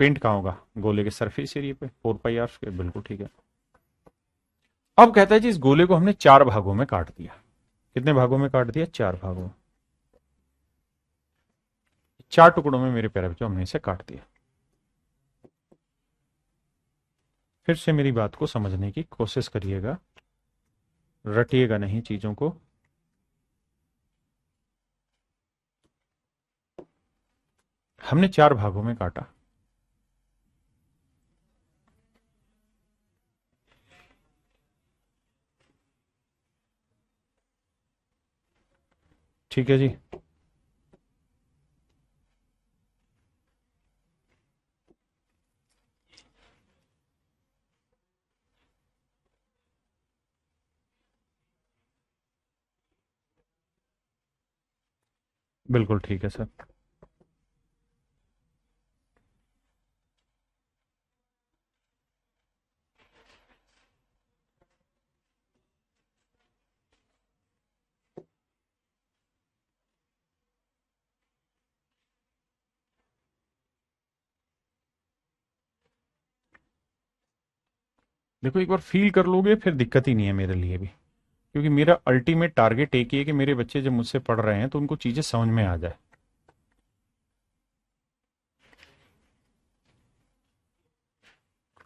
पेंट कहाँ होगा? गोले के सरफेस एरिया पे, 4 पाई r²। बिल्कुल ठीक है। अब कहता है जी इस गोले को हमने 4 भागों में काट दिया। कितने भागों में काट दिया? 4 भागों में। 4 टुकड़ों में मेरे प्यारे बच्चों हमने इसे काट दिया। फिर से मेरी बात को समझने की कोशिश करिएगा, रटिएगा नहीं चीजों को। हमने 4 भागों में काटा। ठीक है जी। बिल्कुल ठीक है सर। देखो एक बार फील कर लोगे फिर दिक्कत ही नहीं है मेरे लिए भी, क्योंकि मेरा अल्टीमेट टारगेट एक ही है कि मेरे बच्चे जब मुझसे पढ़ रहे हैं तो उनको चीजें समझ में आ जाए।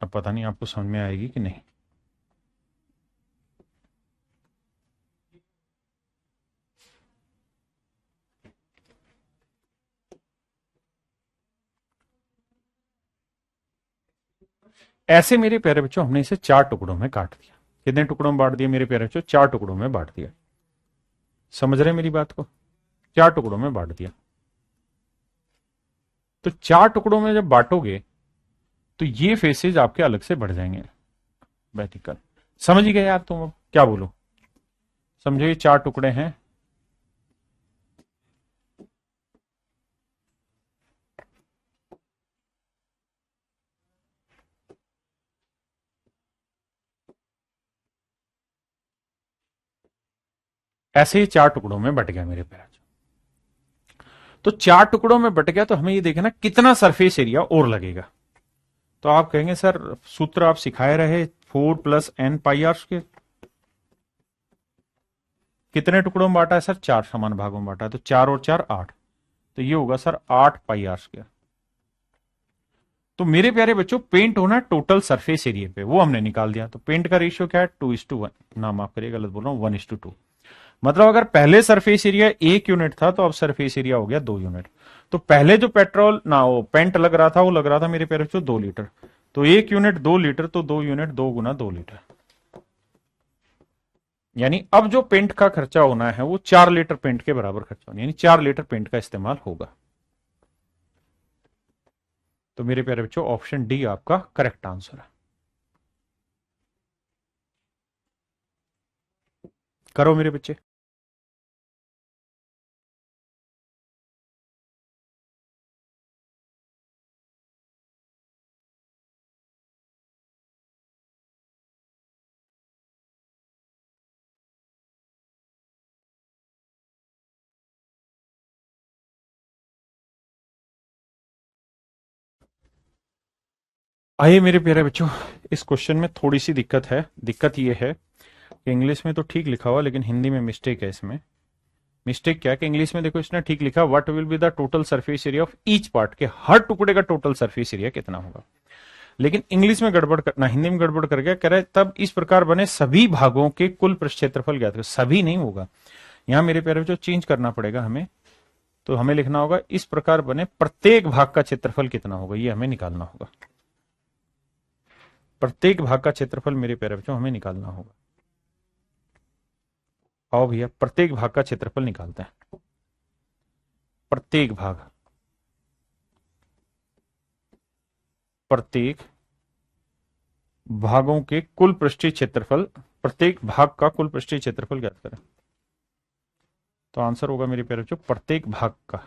अब पता नहीं आपको समझ में आएगी कि नहीं। ऐसे मेरे प्यारे बच्चों हमने इसे 4 टुकड़ों में काट दिया। कितने टुकड़ों में बांट दिया मेरे प्यारे बच्चों? 4 टुकड़ों में बांट दिया। समझ रहे हैं मेरी बात को? 4 टुकड़ों में बांट दिया। तो 4 टुकड़ों में जब बांटोगे तो ये फेसेज आपके अलग से बढ़ जाएंगे वर्टिकल। समझ ही गए यार तुम? अब क्या बोलो? समझो ये 4 टुकड़े हैं। ऐसे ही 4 टुकड़ों में बट गया मेरे प्यारे। तो 4 टुकड़ों में बट गया तो हमें ये देखना कितना सरफेस एरिया और लगेगा। तो आप कहेंगे सर सूत्र आप सिखाए रहे 4 + n πr²। कितने टुकड़ों में बांटा है सर? 4 समान भागों में बांटा है, तो 4 और 4 8। तो ये होगा सर 8πr²। तो मेरे प्यारे बच्चों पेंट होना टोटल सरफेस एरिया पे, वो हमने निकाल दिया। तो पेंट का रेशियो क्या है? 2:1। ना माफ करिए गलत बोल रहा हूं, 1:2। मतलब अगर पहले सरफेस एरिया 1 यूनिट था तो अब सरफेस एरिया हो गया 2 यूनिट। तो पहले जो पेट्रोल ना वो पेंट लग रहा था वो लग रहा था मेरे प्यारे बच्चों 2 लीटर। तो 1 यूनिट 2 लीटर, तो 2 यूनिट 2 × 2 लीटर। यानी अब जो पेंट का खर्चा होना है वो 4 लीटर पेंट के बराबर खर्चा होना, यानी 4 लीटर पेंट का इस्तेमाल होगा। तो मेरे प्यारे बच्चों ऑप्शन डी आपका करेक्ट आंसर है। करो मेरे बच्चे। आइए मेरे प्यारे बच्चों, इस क्वेश्चन में थोड़ी सी दिक्कत है। दिक्कत यह है कि इंग्लिश में तो ठीक लिखा हुआ लेकिन हिंदी में मिस्टेक है इसमें। मिस्टेक क्या है कि इंग्लिश में देखो इसने ठीक लिखा, what will be the total surface area of each part, के हर टुकड़े का टोटल सरफेस एरिया कितना होगा। लेकिन इंग्लिश में गड़बड़ करना, हिंदी में गड़बड़ कर गया। कह रहा है तब इस प्रकार बने सभी भागों के कुल पृष्ठ क्षेत्रफल ज्ञात करें। सभी नहीं होगा, यहां मेरे प्यारे बच्चों चेंज करना पड़ेगा हमें। तो हमें लिखना होगा इस प्रकार बने प्रत्येक भाग का क्षेत्रफल कितना होगा, ये हमें निकालना होगा। प्रत्येक भाग का क्षेत्रफल मेरे प्यारे बच्चों हमें निकालना होगा। आओ भैया प्रत्येक भाग का क्षेत्रफल निकालते हैं। प्रत्येक भाग, प्रत्येक भागों के कुल पृष्ठीय क्षेत्रफल, प्रत्येक भाग का कुल पृष्ठीय क्षेत्रफल ज्ञात करें। तो आंसर होगा मेरे प्यारे बच्चों प्रत्येक भाग का,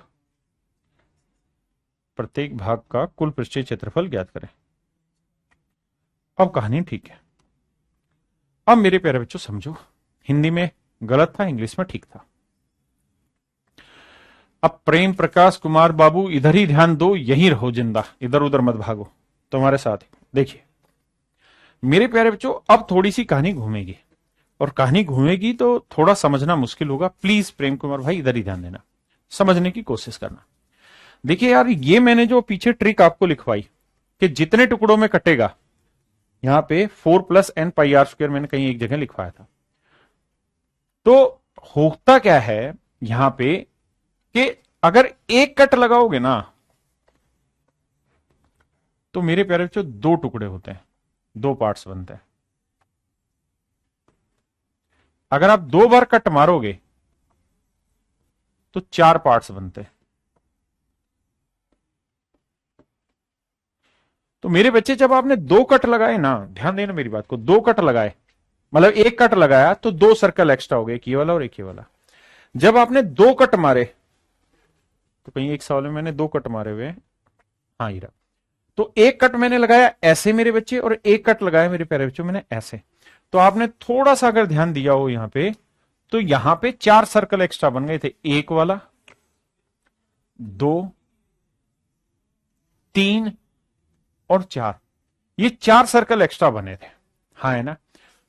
प्रत्येक भाग का कुल पृष्ठीय क्षेत्रफल ज्ञात करें। अब कहानी ठीक है। अब मेरे प्यारे बच्चों समझो, हिंदी में गलत था, इंग्लिश में ठीक था। अब प्रेम प्रकाश कुमार बाबू इधर ही ध्यान दो, यहीं रहो जिंदा, इधर उधर मत भागो। तुम्हारे साथ ही देखिए मेरे प्यारे बच्चों, अब थोड़ी सी कहानी घूमेगी, और कहानी घूमेगी तो थोड़ा समझना मुश्किल होगा। प्लीज प्रेम कुमार भाई इधर ही ध्यान देना, समझने की कोशिश करना। देखिए यार ये मैंने जो पीछे ट्रिक आपको लिखवाई कि जितने टुकड़ों में कटेगा, यहां पे 4 + n πr² मैंने कहीं एक जगह लिखवाया था। तो होता क्या है यहां पे कि अगर एक कट लगाओगे ना तो मेरे प्यारे बच्चों 2 टुकड़े होते हैं, 2 पार्ट्स बनते हैं। अगर आप 2 बार कट मारोगे तो 4 पार्ट्स बनते हैं। तो मेरे बच्चे जब आपने 2 कट लगाए ना, ध्यान देना मेरी बात को, 2 कट लगाए मतलब 1 कट लगाया तो 2 सर्कल एक्स्ट्रा हो गए, एक ये वाला और एक ये वाला। जब आपने 2 कट मारे, तो कहीं एक सवाल में मैंने 2 कट मारे हुए हैं, हाँ ये रहा। तो 1 कट मैंने लगाया ऐसे मेरे बच्चे, और 1 कट लगाया मेरे प्यारे बच्चों मैंने ऐसे। तो आपने थोड़ा सा अगर ध्यान दिया हो यहां पे, तो यहां पे 4 सर्कल एक्स्ट्रा बन गए थे, एक वाला, 2, 3 और 4। ये 4 सर्कल एक्स्ट्रा बने थे, हाँ है ना।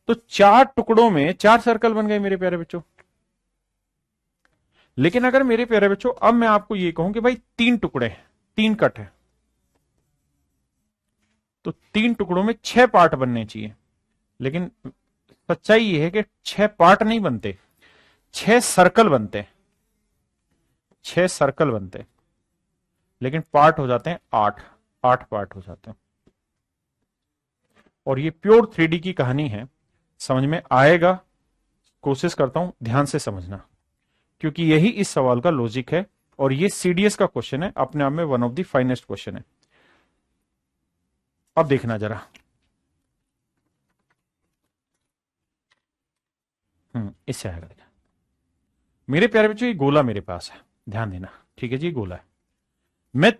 तो 4 टुकड़ों में 4 सर्कल बन गए मेरे प्यारे बच्चों। लेकिन अगर मेरे प्यारे बच्चों अब मैं आपको ये कहूं कि भाई 3 टुकड़े हैं, 3 कट है, तो 3 टुकड़ों में 6 पार्ट बनने चाहिए। लेकिन सच्चाई ये है कि 6 पार्ट नहीं बनते, 6 सर्कल बनते हैं, 6 सर्कल बनते हैं, लेकिन पार्ट हो जाते हैं 8, 8 पार्ट हो जाते हैं। और ये प्योर 3D की कहानी है, समझ में आएगा, कोशिश करता हूं ध्यान से समझना, क्योंकि यही इस सवाल का लॉजिक है। और ये सीडीएस का क्वेश्चन है, अपने आप में one of the finest question है। अब देखना जरा, इससे आएगा देखा। मेरे प्यारे बच्चों ये गोला मेरे पास है, ध्यान देना, ठीक है जी, गोला है। मैं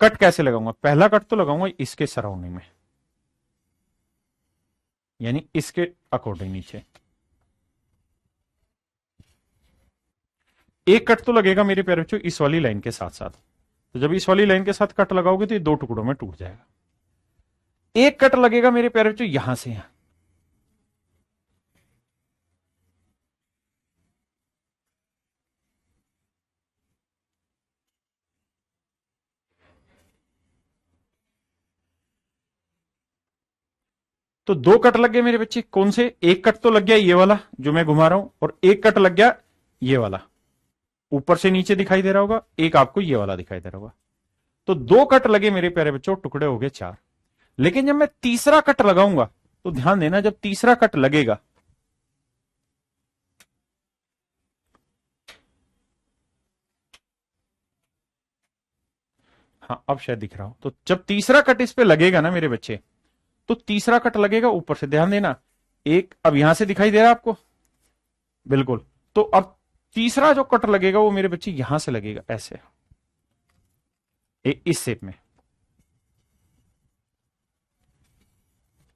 कट कैसे लगाऊंगा? पहला कट तो लगाऊंगा इसके सराउंडिंग में, यानी इसके अकॉर्डिंग नीचे। एक कट तो लगेगा मेरे प्यारे बच्चों इस वाली लाइन के साथ साथ। तो जब इस वाली लाइन के साथ कट लगाओगे तो ये 2 टुकड़ों में टूट जाएगा। एक कट लगेगा मेरे प्यारे बच्चों यहां से यहां, तो 2 कट लग गए मेरे बच्चे। कौन से? एक कट तो लग गया ये वाला जो मैं घुमा रहा हूं, और एक कट लग गया ये वाला, ऊपर से नीचे दिखाई दे रहा होगा, एक आपको ये वाला दिखाई दे रहा होगा। तो 2 कट लगे मेरे प्यारे बच्चों, टुकड़े हो गए 4। लेकिन जब मैं तीसरा कट लगाऊंगा, तो ध्यान देना, जब तीसरा कट लगेगा, हाँ अब शायद दिख रहा हो, तो जब तीसरा कट इस पे लगेगा ना मेरे बच्चे, तो तीसरा कट लगेगा ऊपर से, ध्यान देना। एक अब यहां से दिखाई दे रहा है आपको, बिल्कुल। तो अब तीसरा जो कट लगेगा वो मेरे बच्चे यहां से लगेगा ऐसे, इस शेप में।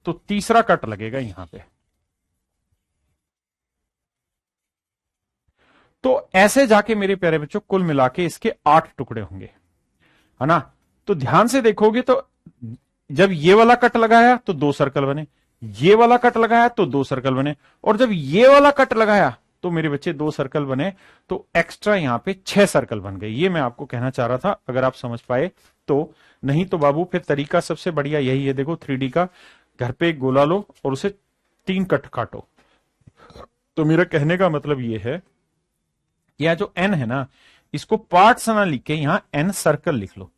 तो तीसरा कट लगेगा यहां पे। तो ऐसे जाके मेरे प्यारे बच्चों कुल मिला के इसके 8 टुकड़े होंगे, है ना। तो ध्यान से देखोगे तो जब ये वाला कट लगाया तो 2 सर्कल बने, ये वाला कट लगाया तो 2 सर्कल बने, और जब ये वाला कट लगाया तो मेरे बच्चे 2 सर्कल बने। तो एक्स्ट्रा यहां पे 6 सर्कल बन गए। ये मैं आपको कहना चाह रहा था, अगर आप समझ पाए तो। नहीं तो बाबू फिर तरीका सबसे बढ़िया यही है, देखो 3D का, घर पे एक गोला लो और उसे 3 कट काटो। तो मेरा कहने का मतलब ये है, यह जो एन है ना, इसको पार्ट्स ना लिख के यहां एन सर्कल लिख लो,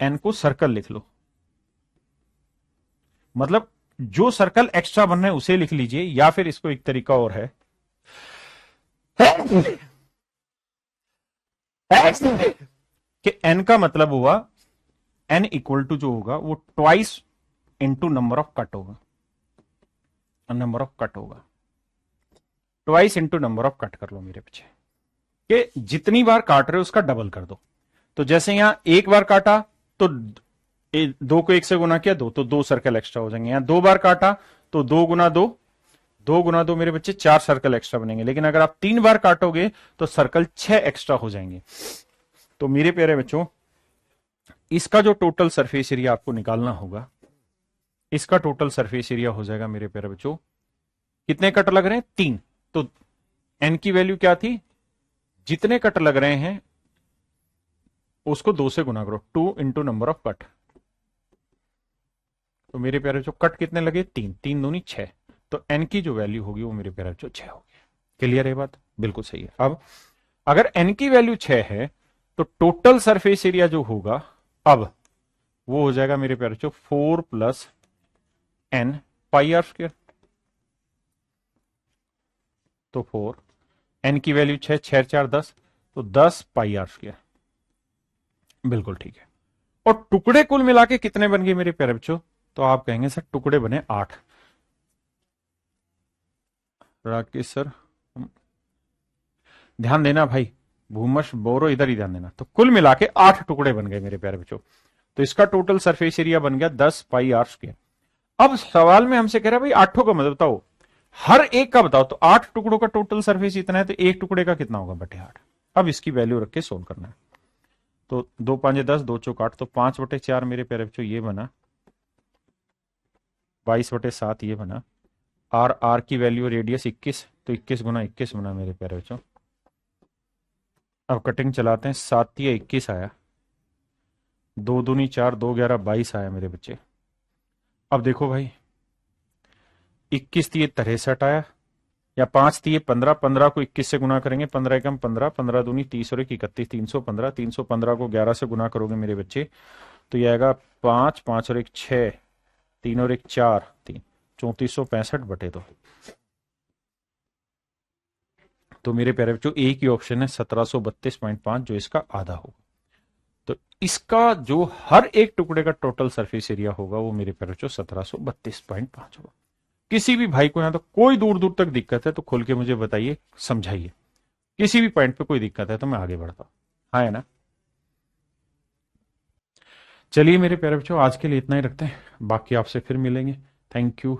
एन को सर्कल लिख लो। मतलब जो सर्कल एक्स्ट्रा बन रहे हैं उसे लिख लीजिए, या फिर इसको एक तरीका और है कि एन का मतलब हुआ, एन इक्वल टू जो होगा वो twice into number of cut होगा, नंबर ऑफ कट होगा, twice into number of cut कर लो मेरे पीछे, कि जितनी बार काट रहे हो उसका डबल कर दो। तो जैसे यहां एक बार काटा तो 2 को 1 से गुना किया, 2, तो 2 सर्कल एक्स्ट्रा हो जाएंगे। यहां 2 बार काटा तो 2 गुना 2, 2 गुना 2 मेरे बच्चे 4 सर्कल एक्स्ट्रा बनेंगे। लेकिन अगर आप 3 बार काटोगे तो सर्कल 6 एक्स्ट्रा हो जाएंगे। तो मेरे प्यारे बच्चों, इसका जो टोटल सरफेस एरिया आपको निकालना होगा, इसका टोटल सरफेस एरिया हो जाएगा मेरे प्यारे बच्चों, कितने कट लग रहे हैं? 3। तो एन की वैल्यू क्या थी? जितने कट लग रहे हैं उसको 2 से गुना करो, 2 इंटू नंबर ऑफ कट। तो मेरे प्यारे बच्चों कट कितने लगे? 3, 3 दूनी 6। तो एन की जो वैल्यू होगी वो मेरे प्यारे बच्चों 6 होगी। क्लियर है बात? बिल्कुल सही है। अब अगर एन की वैल्यू 6 है तो टोटल सरफेस एरिया जो होगा अब वो हो जाएगा मेरे प्यारे बच्चों 4 plus N pi R square. तो 4, एन की वैल्यू 6, 6 4 10, तो 10 पाई आर स्क्वायर। बिल्कुल ठीक है। और टुकड़े कुल मिला के कितने बन गए मेरे प्यारे बच्चों? तो आप कहेंगे सर टुकड़े बने 8। राकेश सर ध्यान देना भाई, भूमश बोरो इधर ही ध्यान देना। तो कुल मिला के 8 टुकड़े बन गए मेरे प्यारे बच्चों। तो इसका टोटल सरफेस एरिया बन गया 10 पाई आर स्क्वायर। अब सवाल में हमसे कह रहा है भाई आठों का मतलब बताओ, हर एक का बताओ। तो 8 टुकड़ों का टोटल सरफेस इतना है, तो एक टुकड़े का कितना होगा बटे 8। अब इसकी वैल्यू रख के सोल्व करना है। तो 2 5 10, 2 चौक 8, तो 5 बटे 4 मेरे प्यारे बच्चों ये बना, 22 बटे 7 ये बना। आर आर की वैल्यू रेडियस 21, तो 21 गुना 21 बना मेरे प्यारे बच्चों। अब कटिंग चलाते हैं, 7 या 21 आया, 2 दूनी 4, 2 11 22 आया मेरे बच्चे। अब देखो भाई 21 थी 63 आया, या 5 थी 15, 15 को 21 से गुना करेंगे, 15 एकम 15, 15 दूनी 30 और 31, 315, 315 को 11 से गुना करोगे मेरे बच्चे, तो ये आएगा 5, 5 और 1 6, 3 और 1 4, 3, 3465 बटे 2। तो मेरे प्यारे बच्चों एक ही ऑप्शन है 1732.5, जो इसका आधा होगा। तो इसका जो हर एक टुकड़े का टोटल सरफेस एरिया होगा वो मेरे प्यारे बच्चों 1732.5 होगा। किसी भी भाई को यहां तो कोई दूर दूर तक दिक्कत है तो खोल के मुझे बताइए, समझाइए। किसी भी पॉइंट पे कोई दिक्कत है तो मैं आगे बढ़ता हूं। हाँ है ना? चलिए मेरे प्यारे बच्चों आज के लिए इतना ही रखते हैं, बाकी आपसे फिर मिलेंगे। Thank you.